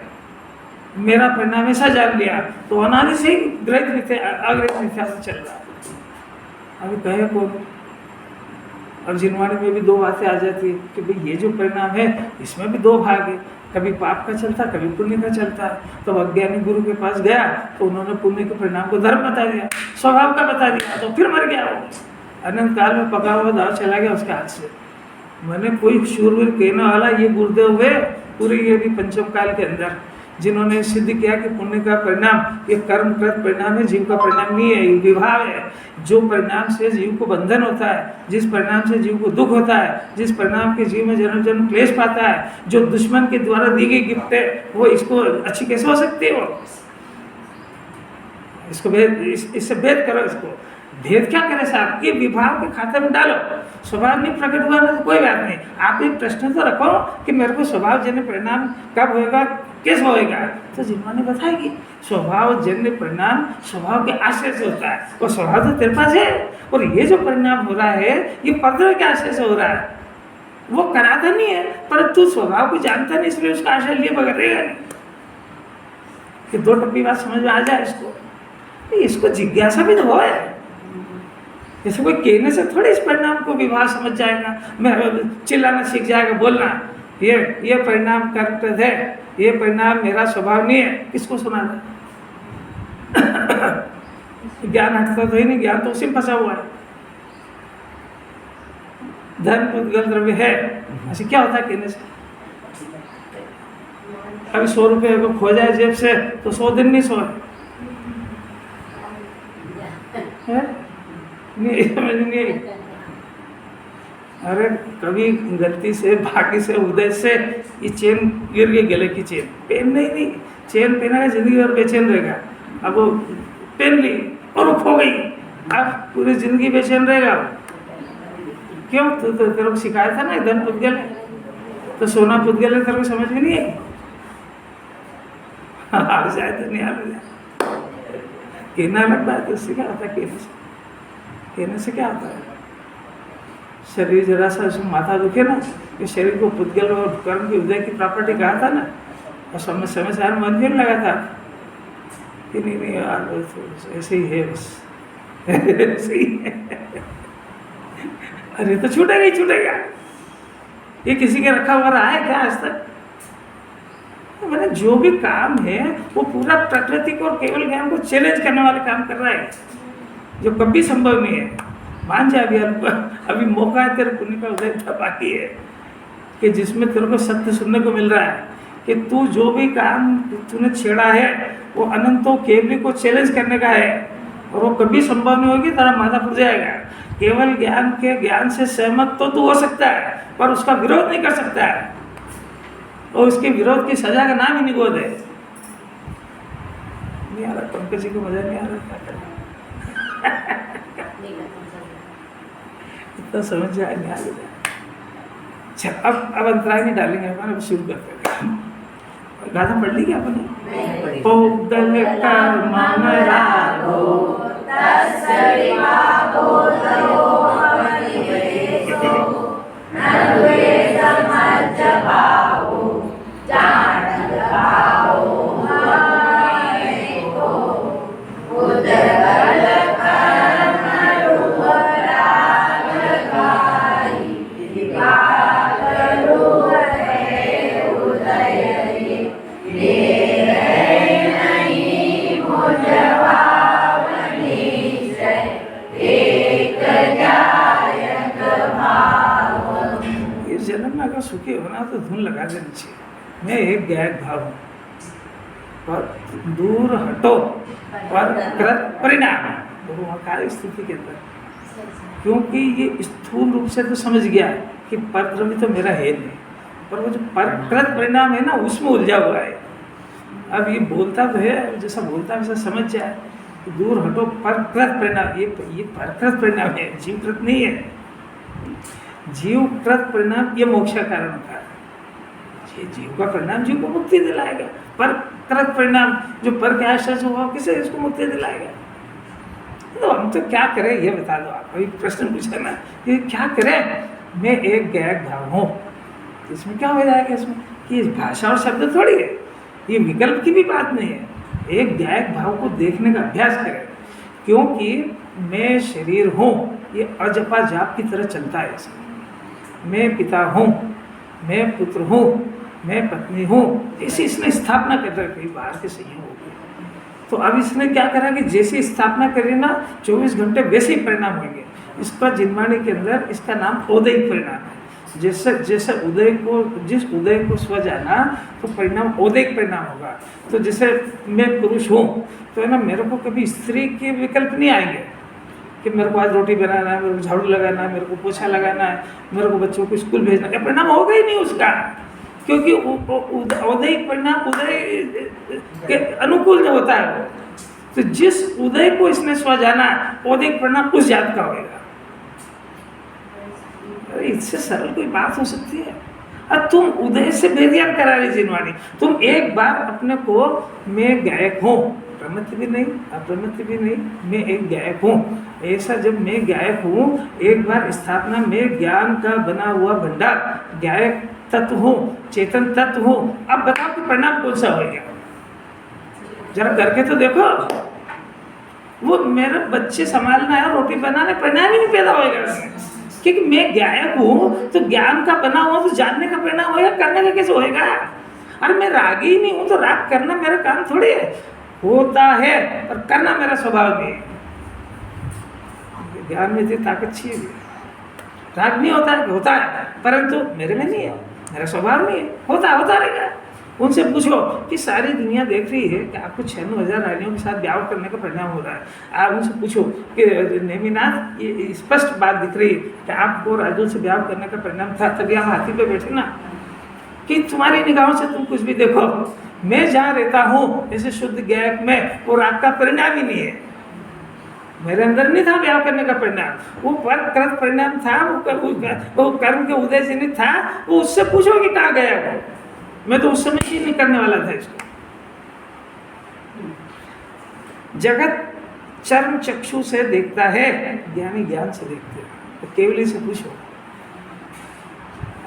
मेरा परिणाम ऐसा जान लिया, तो अनादि से ही ग्रहित मिथ्या से चल रहा है। अभी कहे कौन? अब जिनवाणी में भी दो बातें आ जाती है कि भाई ये जो परिणाम है इसमें भी दो भाग है, कभी पाप का चलता कभी पुण्य का चलता है। तो अज्ञानी गुरु के पास गया तो उन्होंने पुण्य के परिणाम को धर्म बता दिया, स्वभाव का बता दिया, तो फिर मर गया वो, अनंत काल में पका हुआ दाव चला गया उसके हाथ से। मैंने कोई शूरवीर कहने वाला ये गुरुदेव हुए पूरे ये भी पंचम काल के अंदर, जिन्होंने सिद्ध किया कि पुण्य का परिणाम ये कर्मकृत परिणाम है, जीव का परिणाम नहीं है, ये विभाव है। जो परिणाम से जीव को बंधन होता है, जिस परिणाम से जीव को दुख होता है, जिस परिणाम के जीव में जन्म जन्म क्लेश पाता है, जो दुश्मन के द्वारा दी गई गिफ्ट है, वो इसको अच्छी कैसे हो सकती है? वो इसको भेद, इससे भेद करो। इसको भेद क्या करे साहब? ये विभाव के खाते में डालो। स्वभाव नहीं प्रकट हुआ ना तो कोई बात नहीं, आप एक प्रश्न तो रखो कि मेरे को स्वभाव जन्य परिणाम कब होएगा, कैसे होएगा? तो जिन्होंने बताएगी स्वभाव जन्य परिणाम स्वभाव के आश्रय से होता है, और स्वभाव तो तेरे पास है। और ये जो परिणाम हो रहा है ये परद्रव्य के आश्रय से हो रहा है, वो कराता नहीं है, पर तू स्वभाव को जानता नहीं, इसलिए उसका आश्रय लिए बगैर रहेगा नहीं। कि दो टप्पी बात समझ में आ जाए इसको जिज्ञासा भी तो हो है। जैसे कोई कहने से थोड़ी इस परिणाम को विभाग समझ जाएगा, मैं चिल्लाना सीख जाएगा, बोलना ये परिणाम कर्मकृत है, ये परिणाम मेरा स्वभाव नहीं है, किसको सुना दे? ज्ञान हटता तो ही नहीं, ज्ञान तो उसी में फंसा हुआ है। धन पुद्गल द्रव्य है, ऐसे क्या होता है कहने से? अभी 100 रुपये को खो जाए जेब से तो 100 दिन नहीं सोए, नहीं समझ नहीं आई। अरे कभी गलती से भाग्य से उदय से ये चेन गिर गई, गले की चेन, पेन नहीं, चेन पहना जिंदगी भर बेचैन रहेगा। अब वो पहन ली और वो खो गई, अब पूरी जिंदगी बेचैन रहेगा। क्यों? तो तेरे को सिखाया था ना धन पुद्गल है, तो सोना पुद्गल है, तेरे को समझ में नहीं आई? हाँ शायद नहीं आ रहा, कहना अलग बात है, उससे क्या होता है? कहने से क्या होता है? शरीर जरा सा उसमें माथा दुखे ना, कि शरीर को पुद्गल और कर्म की उदय की प्रॉपर्टी कहा था ना, और समय से यार मन भी लगा था कि नहीं यार ऐसे ही है, बस ऐसे ही है। अरे तो छूटेगा ही छूटेगा, ये किसी के रखा हुआ रहा है क्या आज तक? मैंने जो भी काम है वो पूरा प्रकृति को और केवल ज्ञान को चैलेंज करने वाले काम कर रहा है, जो कभी संभव नहीं है। मान जा, अभी मौका है, तेरे पुण्य का उदय था बाकी है, कि जिसमें तेरे को सत्य सुनने को मिल रहा है कि तू जो भी काम तूने छेड़ा है वो अनंतों केवली को चैलेंज करने का है, और वो कभी संभव नहीं होगी, तेरा माथा फट जाएगा। केवल ज्ञान के ज्ञान से सहमत तो तू हो सकता है, पर उसका विरोध नहीं कर सकता है, और उसके विरोध की सजा का नाम ही निगोद है। नहीं आ रहा पंकज जी को, मजा नहीं आ रहा, क्या करना? इतना समझ जाए नहीं आ रहा। अच्छा, अब अंतराय नहीं डालेंगे अपन, अब शुरू करते हैं। गाथा पढ़ ली क्या अपने? पुद्गल कर्म रागो सुखी होना तो धुन लगा देनी चाहिए। मैं एक गायक भाव हूँ, पर दूर हटो पर कृत परिणाम, तो वहाँ कार्य स्थिति के अंदर, क्योंकि ये स्थूल रूप से तो समझ गया कि परद्रव्य तो मेरा है नहीं, पर वो जो परकृत परिणाम है ना उसमें उलझा हुआ है। अब ये बोलता तो है, जैसा बोलता है वैसा समझ जाए कि दूर हटो परकृत परिणाम, ये परकृत परिणाम है, जीवकृत नहीं है। जीवकृत परिणाम ये मोक्ष का कारण होता है, ये जीव का परिणाम जीव को मुक्ति दिलाएगा। परकृत परिणाम जो पर के आश्रय से हुआ किसे इसको मुक्ति दिलाएगा? तो हम तो क्या करें ये बता दो। आप अभी प्रश्न पूछा ना, ये क्या करें? मैं एक गायक भाव हूँ, इसमें क्या हो जाएगा? इसमें कि भाषा और शब्द थोड़ी है, ये विकल्प की भी बात नहीं है। एक गायक भाव को देखने का अभ्यास करें, क्योंकि मैं शरीर हूँ, ये अजपा जाप की तरह चलता है। इसमें मैं पिता हूँ, मैं पुत्र हूँ, मैं पत्नी हूँ, ऐसी इसने स्थापना कर रखी बाहर के संयोग होगी। तो अब इसने क्या करा कि जैसी स्थापना करी ना 24 घंटे वैसे ही परिणाम होंगे। इस पर जिनवाणी के अंदर इसका नाम औदयिक परिणाम है। जैसे उदय को, जिस उदय को स्व जाना तो परिणाम औदयिक परिणाम होगा। तो जैसे मैं पुरुष हूँ तो है ना, मेरे को कभी स्त्री के विकल्प नहीं आएंगे कि मेरे को आज रोटी बनाना है, मेरे को झाड़ू लगाना है, मेरे को पोछा लगाना है, मेरे को बच्चों को स्कूल भेजना है, परिणाम होगा ही नहीं उसका, क्योंकि औदयिक परिणाम उदय के अनुकूल जो होता है वो। तो जिस उदय को इसने स्व जाना, औदयिक परिणाम उस जात का होगा। अरे इससे सरल कोई बात हो सकती है? अब तुम उदय से बेध्यान करा रही जिनवाणी। तुम एक बार अपने को मैं गायक हूँ, प्रमत्त भी नहीं अप्रमत्त भी नहीं, मैं एक गायक हूँ, ऐसा जब मैं गायक हूँ, एक बार स्थापना में ज्ञान का बना हुआ भंडार, गायक तत्व हूँ, चेतन तत्व हूँ। अब बताओ कि परिणाम कौन सा होगा? जरा करके तो देखो। वो मेरे बच्चे संभालना है, रोटी बनाना, परिणाम ही नहीं पैदा होगा उसमें, क्योंकि मैं गायक हूँ। तो ज्ञान का बना हुआ तो जानने का परिणाम होगा, करने का कैसे होएगा? अरे मैं रागी ही नहीं हूँ तो राग करना मेरा काम थोड़ी है। होता है पर करना मेरा स्वभाव नहीं है। ज्ञान में इतनी ताकत चाहिए। राग नहीं होता है, होता है परंतु मेरे में नहीं है, मेरा स्वभाव नहीं है, होता रहेगा। उनसे पूछो कि सारी दुनिया देख रही है कि आपको 96,000 रानियों के साथ ब्याह करने का परिणाम हो रहा है। आप उनसे पूछो कि नेमिनाथ ये स्पष्ट बात दिख रही है कि आपको राजू से ब्याह करने का परिणाम था, तभी आप हाथी पे बैठे ना, कि तुम्हारी निगाहों से तुम कुछ भी देखो, मैं जहाँ रहता हूँ ऐसे शुद्ध ज्ञान में वो राग का परिणाम ही नहीं है। मेरे अंदर नहीं था ब्याह करने का परिणाम, वो कृत परिणाम था, वो कर्म के उदय से नहीं था। वो उससे पूछो कि कहाँ गया वो, मैं तो उस समय ही नहीं करने वाला था इसको। जगत चर्म चक्षु से देखता है, ज्ञानी ज्ञान से देखते हैं। तो केवली से पूछो,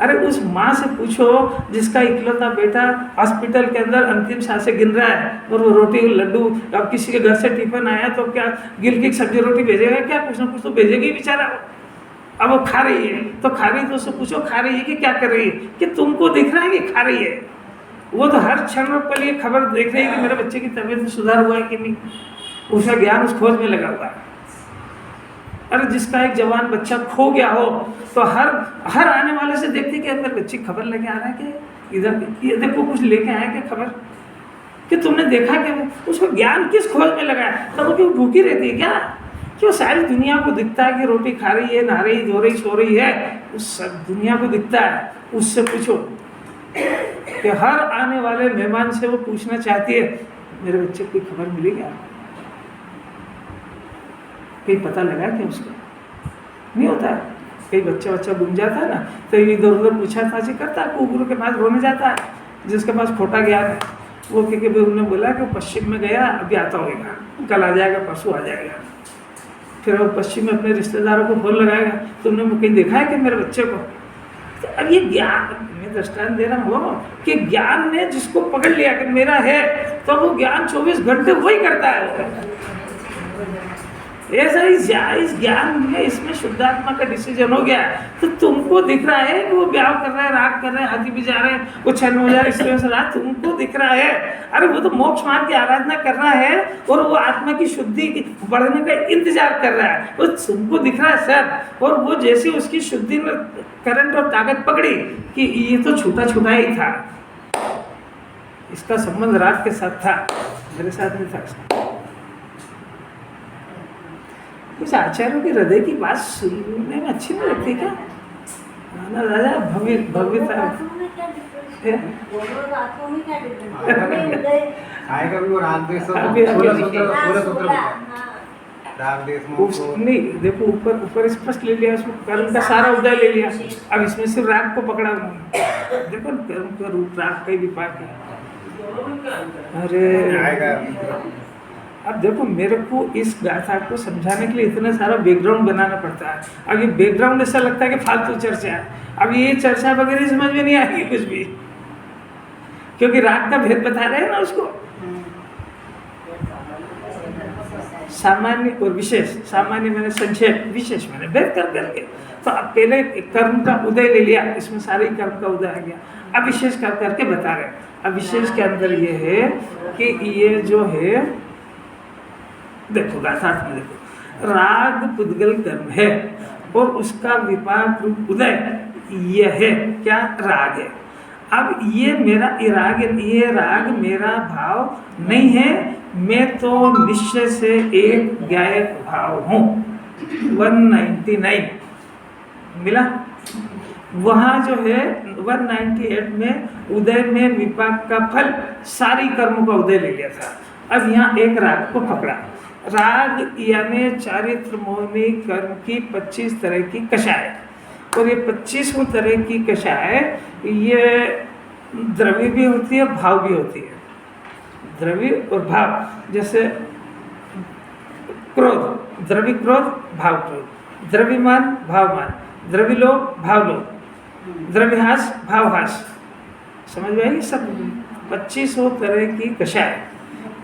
अरे उस माँ से पूछो जिसका इकलौता बेटा हॉस्पिटल के अंदर अंतिम सांसें गिन रहा है और वो रोटी लड्डू, अब किसी के घर से टिफिन आया तो क्या गिल की सब्जी रोटी भेजेगा क्या, कुछ ना कुछ तो भेजेगी बेचारा। अब वो खा रही है तो खा रही है तो उससे पूछो खा रही है कि क्या कर रही है, कि तुमको दिख रहा है कि खा रही है। वो तो हर क्षण पर ये खबर देख रही है कि मेरे बच्चे की तबीयत में सुधार हुआ है कि नहीं, उसका ज्ञान उस खोज में लगा हुआ है। अरे जिसका एक जवान बच्चा खो गया हो तो हर आने वाले से देखते कि मेरे बच्चे की खबर लेके आ रहा है कि इधर ये देखो कुछ लेके आया क्या खबर, कि तुमने देखा क्या, उसको ज्ञान किस खोज में लगा है। तब वो क्यों भूखी रहती है क्या, कि वो सारी दुनिया को दिखता है कि रोटी खा रही है, नहा रही, धो रही, सो रही है, उस सब दुनिया को दिखता है। उससे पूछो कि हर आने वाले मेहमान से वो पूछना चाहती है मेरे बच्चे को खबर मिली क्या, कहीं पता लगा क्या उसको, नहीं होता है। कई बच्चा गुम जाता है ना तो इधर उधर पूछा ताछी करता है, गुरु के पास रोने जाता है जिसके पास खोटा ज्ञान है। वो क्योंकि उन्होंने बोला कि पश्चिम में गया, अभी आता होगा, कल आ जाएगा, परसों आ जाएगा। फिर वो पश्चिम में अपने रिश्तेदारों को फोन लगाएगा, तुमने कहीं देखा है कि मेरे बच्चे को। तो अब ये ज्ञान, मैं दृष्टांत दे रहा हूँ कि ज्ञान ने जिसको पकड़ लिया कि मेरा है, तो वो ज्ञान 24 घंटे वही करता है। ऐसा इस ज्ञान में इसमें शुद्धात्मा का डिसीजन हो गया। तो तुमको दिख रहा है कि वो ब्याह कर रहा है, राग कर रहा है, हाथी भी जा रहे हैं, वो 96,000 स्त्रियों से रहा, तुमको दिख रहा है। अरे वो तो मोक्ष मार्ग की आराधना कर रहा है और वो आत्मा की शुद्धि बढ़ने का इंतजार कर रहा है, वो तुमको दिख रहा है सर। और वो जैसे उसकी शुद्धि में करंट और ताकत पकड़ी कि ये तो छूटा छूटा ही था, इसका संबंध राग के साथ था, मेरे साथ नहीं था। कुछ आचार्यों के हृदय की बात सुनने में अच्छी नहीं लगती क्या, ना राजा भव्यता आएगा भी वो राग देश नहीं। देखो ऊपर स्पष्ट ले लिया, उसमें कर्म का सारा उदय ले लिया, अब इसमें सिर्फ राग को पकड़ा उन्होंने। देखो कर्म का रूप राग का ही विपाक है। अरे अब देखो मेरे को इस गाथा को समझाने के लिए इतना सारा बैकग्राउंड बनाना पड़ता है। अब ये बैकग्राउंड ऐसा लगता है कि फालतू चर्चा है। अब ये चर्चा वगैरह समझ में नहीं आएगी कुछ भी, क्योंकि राग का भेद बता रहे हैं ना उसको, सामान्य और विशेष। सामान्य मैंने संक्षेप, विशेष मैंने भेद कर करके। तो अब पहले कर्म का उदय ले लिया, इसमें सारे कर्म का उदय आ गया। अब विशेष कर करके बता रहे हैं। अब विशेष के अंदर ये है कि ये जो है, देखो गाथा में देखो, राग पुद्गल कर्म है और उसका विपाक रूप उदय ये है क्या, राग है। अब ये मेरा ये राग मेरा भाव नहीं है, मैं तो निश्चय से एक गायक भाव हूँ। 199 मिला, वहाँ जो है 198 में उदय में विपाक का फल सारी कर्मों का उदय ले लिया था। अब यहाँ एक राग को पकड़ा। राग यानी चारित्र मोहिनी कर्म की 25 तरह की कषाय, और ये 25 तरह की कषाय ये द्रव्य भी होती है, भाव भी होती है। द्रव्य और भाव, जैसे क्रोध, द्रव्य क्रोध, भाव क्रोध, द्रव्यमान भावमान, द्रव्य लोभ भाव लोभ, द्रव्यहास भाव हास, समझ में आई सब 25 तरह की कषाय।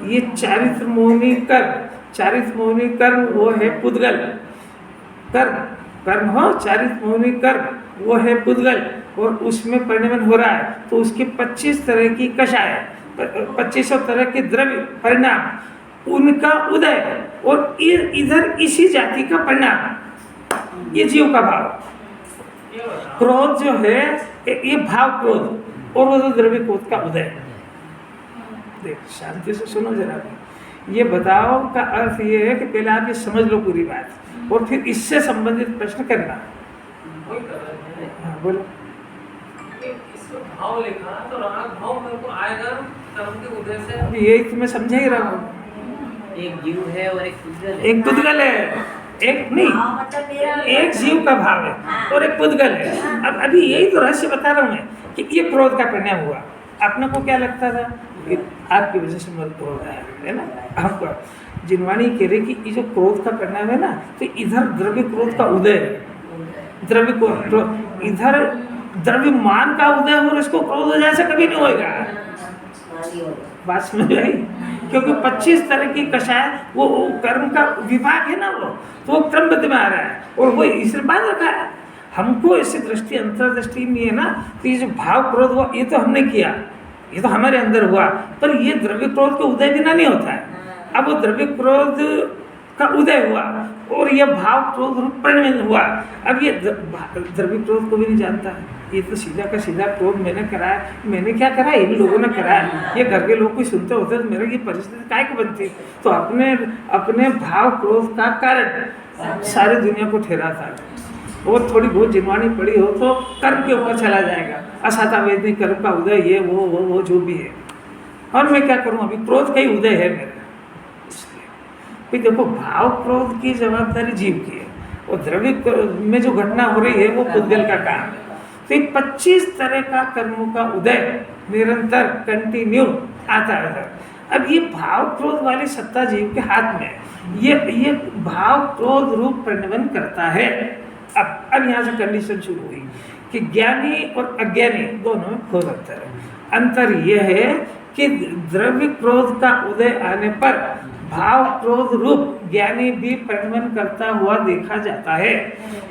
ये चारित्र मोहिनी कर्म, चारित्र मोहिनी कर्म वो है पुद्गल कर्म हो, चारित्र मोहिनी कर्म वो है पुद्गल, और उसमें परिणमन हो रहा है तो उसकी 25 तरह की कषाय। 2500 तरह के द्रव्य परिणाम, उनका उदय और इधर इसी जाति का परिणाम, ये जीव का भाव। क्रोध जो है ये भाव क्रोध और वो द्रव्य क्रोध का उदय। देख शांति से सुनो जरा, ये बताओ का अर्थ ये है कि पहले आप ये समझ लो पूरी बात और फिर इससे संबंधित प्रश्न करना। हाँ बोलो। भाव लिखा तो राग भाव मेरे को आएगा कर्म के उदय से। अभी यही तो मैं समझा ही रहा हूँ। एक जीव है और एक पुद्गल है। एक पुद्गल है, एक नहीं, मतलब मेरा एक जीव का भाव है और एक पुद्गल है। अब अभी यही तो रहस्य बता रहा हूँ मैं कि ये क्रोध का परिणाम हुआ। अपने को क्या लगता था कि आपकी वजह से मेरे क्रोध आया, है ना। हमको जिनवाणी कह रहे कि ये जो क्रोध का परिणाम है ना, तो इधर द्रव्य क्रोध का उदय है। द्रव्य क्रोध इधर द्रव्यमान का उदय और इसको क्रोध हो जाए कभी नहीं होएगा। बात समझ आई? क्योंकि 25 तरह की कषाय वो कर्म का विभाग है ना, वो तो क्रमबद्ध में आ रहा है और वो इसने बांध रखा है। हमको ऐसी दृष्टि अंतर्दृष्टि में है ना, तो ये जो भाव क्रोध हुआ ये तो हमने किया, ये तो हमारे अंदर हुआ, पर ये द्रव्य क्रोध के उदय बिना नहीं होता है। अब वो द्रव्य क्रोध का उदय हुआ और यह भाव क्रोध रूप परिणमित हुआ। अब ये द्रव्य क्रोध को भी नहीं जानता, ये तो सीधा का सीधा क्रोध मैंने कराया। मैंने क्या करा, इन लोगों ने कराया। ये घर के लोग कोई सुनते होते तो मेरे ये परिस्थिति काय को बनती। तो अपने भाव क्रोध का कारण सारी दुनिया को ठहराता है। और थोड़ी बहुत जिनवाणी पड़ी हो तो कर्म के ऊपर चला जाएगा। असाता वेदनी कर्म का उदय ये वो जो भी है। और मैं क्या करूं, अभी क्रोध का ही उदय है मेरा। इसलिए देखो भाव क्रोध की जवाबदारी जीव की है और द्रव्य में जो घटना हो रही है वो पुद्गल का काम है। तो 25 तरह का कर्मों का उदय निरंतर कंटिन्यू आता है। अब ये भाव क्रोध वाली सत्ता जीव के हाथ में है। ये भाव क्रोध रूप परिणमन करता है। अब यहाँ से कंडीशन शुरू हुई कि ज्ञानी और अज्ञानी दोनों में हो सकता है। अंतर यह है कि द्रव्य क्रोध का उदय आने पर भाव क्रोध रूप ज्ञानी भी परिणमन करता हुआ देखा जाता है।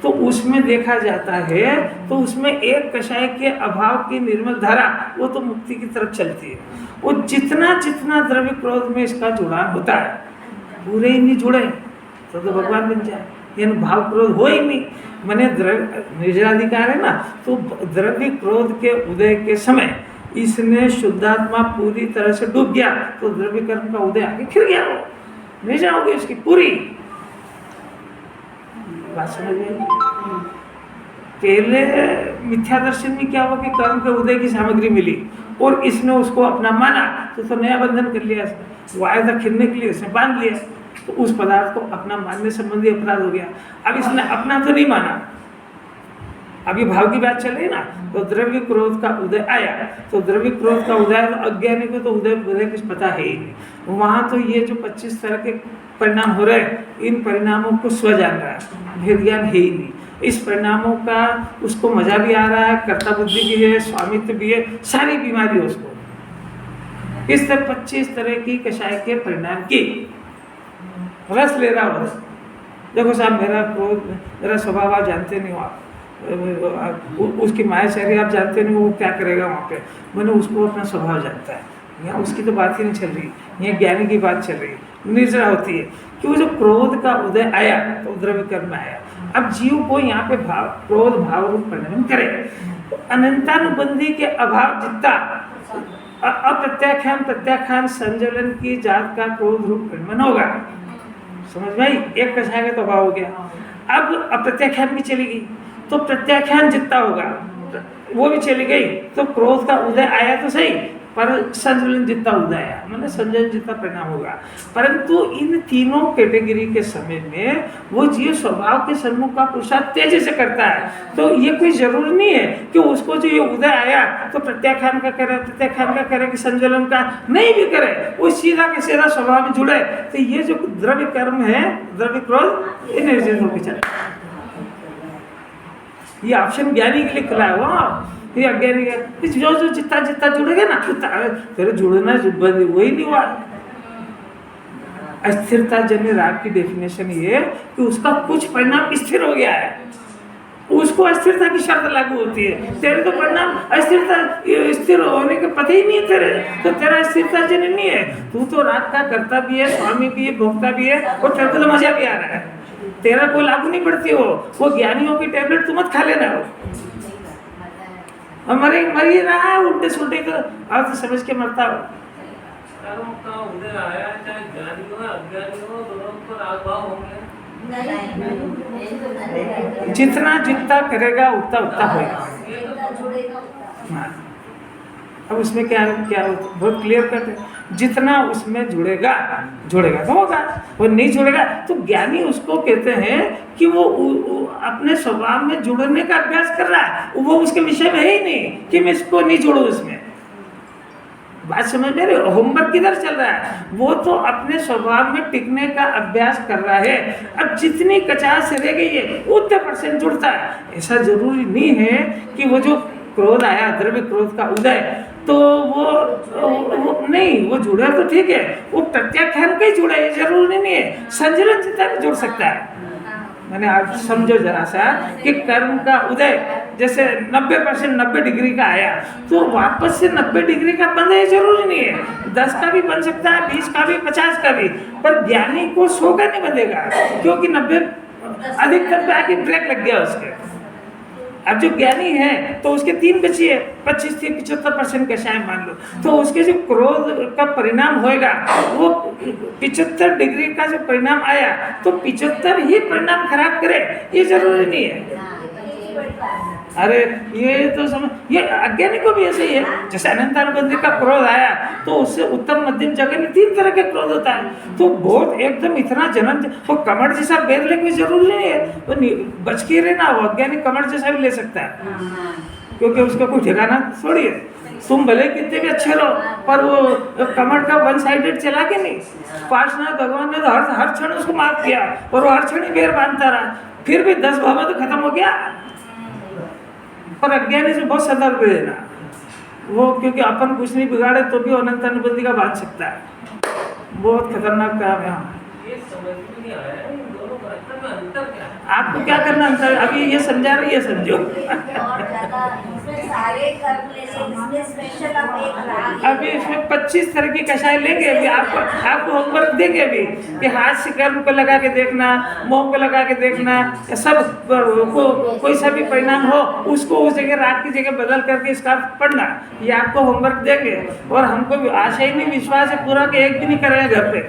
तो उसमें देखा जाता है तो उसमें एक कषाय के अभाव की निर्मल धारा वो तो मुक्ति की तरफ चलती है। वो जितना जितना द्रव्य क्रोध में इसका जुड़ान होता है, पूरे ही नहीं जुड़े तो भगवान बन जाए। यानी भाव क्रोध हो ही नहीं, मैंने द्रव्य निजाधिकार है ना, तो द्रव्य क्रोध के उदय के समय इसने शुद्धात्मा पूरी तरह से डूब गया तो द्रव्य कर्म का उदय आगे खिल गया, वो नहीं जाओगे उसकी पूरी बात समझ में। पहले मिथ्या दर्शन में क्या हुआ कि कर्म के उदय की सामग्री मिली और इसने उसको अपना माना तो नया बंधन कर लिया, वायदा खिलने के लिए इसने बांध लिया, तो उस पदार्थ को अपना मानने संबंधी अपराध हो गया। अब इसने अपना तो नहीं माना, अभी भाव की बात चल रही ना, तो द्रव्य क्रोध का उदय आया तो द्रव्य क्रोध का उदय, तो अज्ञानी को तो उदय कुछ पता है ही नहीं। वहाँ तो ये जो 25 तरह के परिणाम हो रहे हैं, इन परिणामों को स्व जान रहा है, भेद ज्ञान है ही नहीं। इस परिणामों का उसको मजा भी आ रहा है, कर्ता बुद्धि भी है, स्वामित्व भी है, सारी बीमारी उसको। इस तरह 25 तरह की कषाय के परिणाम की रस ले रहा हो। देखो साहब मेरा क्रोध, मेरा स्वभाव आप जानते नहीं हो, आप उसकी माया शरीर आप जानते नहीं हो, वो क्या करेगा वहाँ पे। मैंने उसको अपना स्वभाव जानता है। यहाँ उसकी तो बात ही नहीं चल रही, यहाँ ज्ञानी की बात चल रही है। निर्जरा होती है कि वो जो क्रोध का उदय आया तो द्रव्य कर्म में आया। अब जीव को यहाँ पे क्रोध भाव रूप परिणमन करे तो अनंतानुबंधी के अभाव जितना अप्रत्याख्यान प्रत्याख्यान संजलन की जात का क्रोध रूप परिणमन होगा। समझ में आई? एक कषाय का तो अभाव हो गया, अब अप्रत्याख्यान भी चली गई तो प्रत्याख्यान जितना होगा वो भी चली गई, तो क्रोध का उदय आया तो सही, पर संजलन जितना उदय आया मतलब संजलन जितना परिणाम होगा। परंतु इन तीनों कैटेगरी के समय में वो जीव स्वभाव के सम्मुख का पुरुषार्थ तेजी से करता है। तो ये कोई जरूरी नहीं है कि उसको जो ये उदय आया तो प्रत्याख्यान का करे, प्रत्याख्यान का करे कि संजलन का नहीं भी करे, वो सीधा के सीधा स्वभाव में जुड़े। तो ये जो द्रव्य कर्म है, द्रव्य क्रोध, ये निर्जित होकर चले। ये ऑप्शन ज्ञानी के लिए खुला है, वहाँ ये अज्ञानी का जो जितना जितना जुड़ेगा ना तेरे जुड़ना वही नहीं हुआ। अस्थिरता जन्य राग की डेफिनेशन ये कि उसका कुछ परिणाम स्थिर हो गया है, उसको अस्थिरता की शर्त लागू होती है। तेरे तो परिणाम अस्थिरता स्थिर होने के पता ही नहीं है तेरे, तो तेरा स्थिरता जन्य नहीं है। तू तो राग का कर्ता भी है, स्वामी भी है, भोक्ता भी है, और तेरे को तो मजा भी आ रहा है। तेरा कोई लागू नहीं पड़ती हो, वो ज्ञानियों की टैबलेट तू मत खा लेना हो। और मर ही रहा है, उल्टे सुल्टे का अर्थ समझ के मरता हो। कर्म का उदय आया, चाहे ज्ञानी हो अज्ञानी हो, दोनों पर आभाव होंगे। जितना जितना करेगा उतना उतना होगा। हाँ। अब उसमें क्या क्या बहुत क्लियर करते हैं, जितना उसमें जुड़ेगा तो होगा, वो नहीं जुड़ेगा तो ज्ञानी उसको कहते हैं कि वो अपने स्वभाव में जुड़ने का अभ्यास कर रहा है, वो उसके विषय में है ही नहीं कि मैं इसको नहीं जोड़ूं उसमें। बात समझ में रहे? होमवर्क किधर चल रहा है? वो तो अपने स्वभाव में टिकने का अभ्यास कर रहा है। अब जितनी कचास रह गई है उतने % जुड़ता है। ऐसा जरूरी नहीं है कि वो जो क्रोध आया, द्रव्य क्रोध का उदय, तो वो नहीं, वो जुड़ा तो ठीक है, वो प्रत्याख्यान के जुड़ा है, जरूरी नहीं है। संजलन जितना भी जुड़ सकता है। मैंने आप समझो जरा सा कि कर्म का उदय जैसे 90% 90 डिग्री का आया, तो वापस से 90 डिग्री का बंद है, जरूरी नहीं है। 10 का भी बन सकता है, 20 का भी, 50 का भी, पर ज्ञानी को 100 का नहीं बनेगा, क्योंकि 90 अधिकतर पे आके ब्रेक लग गया उसके। अब जो ज्ञानी है तो उसके 3 बची है, 25 से 75% कषाय मान लो, तो उसके जो क्रोध का परिणाम होएगा वो 75 डिग्री का जो परिणाम आया तो 75 ही परिणाम खराब करे, ये जरूरी नहीं है। अरे ये तो समझ, ये अज्ञानी को भी ऐसे ही है। जैसे अनंतानुबंधी का क्रोध आया तो उससे उत्तम मध्यम जगह में 3 तरह के क्रोध होता है। तो बहुत एकदम इतना जनन वो कमर जैसा बेर ले कोई जरूरी नहीं है, वो बच के रहना, वो अज्ञानी कमर जैसा भी ले सकता है, क्योंकि उसका कोई ठिकाना थोड़ी है। तुम भले कितने भी अच्छे रहो, पर वो कमर का 1 साइडेड चला के नहीं। पार्श्वनाथ भगवान ने तो हर क्षण उसको माफ किया, और वो हर क्षण ही बेर बांधता रहा, फिर भी 10 भाव तो खत्म हो गया। पर अज्ञानी से बहुत सतर्क रहना वो, क्योंकि अपन कुछ नहीं बिगाड़े तो भी अनंत अनुबंधी का बांध सकता है। बहुत खतरनाक काम है। ये समझ में नहीं आया इन दोनों प्रश्न में अंतर क्या है? आपको क्या करना अंतर, अभी ये समझा रही है, समझो। अभी इसमें 25 तरह की कषाय लेंगे, अभी आपको होमवर्क देंगे अभी कि हाथ से कर्म को लगा के देखना, मोह को लगा के देखना, सब कोई सा भी परिणाम हो उसको उस जगह राग की जगह बदल करके इसका पढ़ना, ये आपको होमवर्क देंगे। और हमको आशा ही नहीं, विश्वास है पूरा कि एक भी नहीं करेगा घर पे,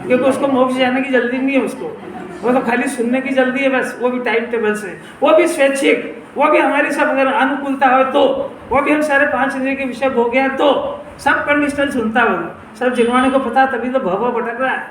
क्योंकि उसको मोक्ष जाने की जल्दी नहीं है उसको, वो तो खाली सुनने की जल्दी है बस, वो भी टाइम टेबल से, वो भी स्वैच्छिक, वो भी हमारी सब अगर अनुकूलता हो तो, वो भी हम सारे 5 इंद्रिय के विषय हो गया तो, सब कंडीशनल सुनता हो, सब जिनवाने को पता, तभी तो भव भटक रहा है।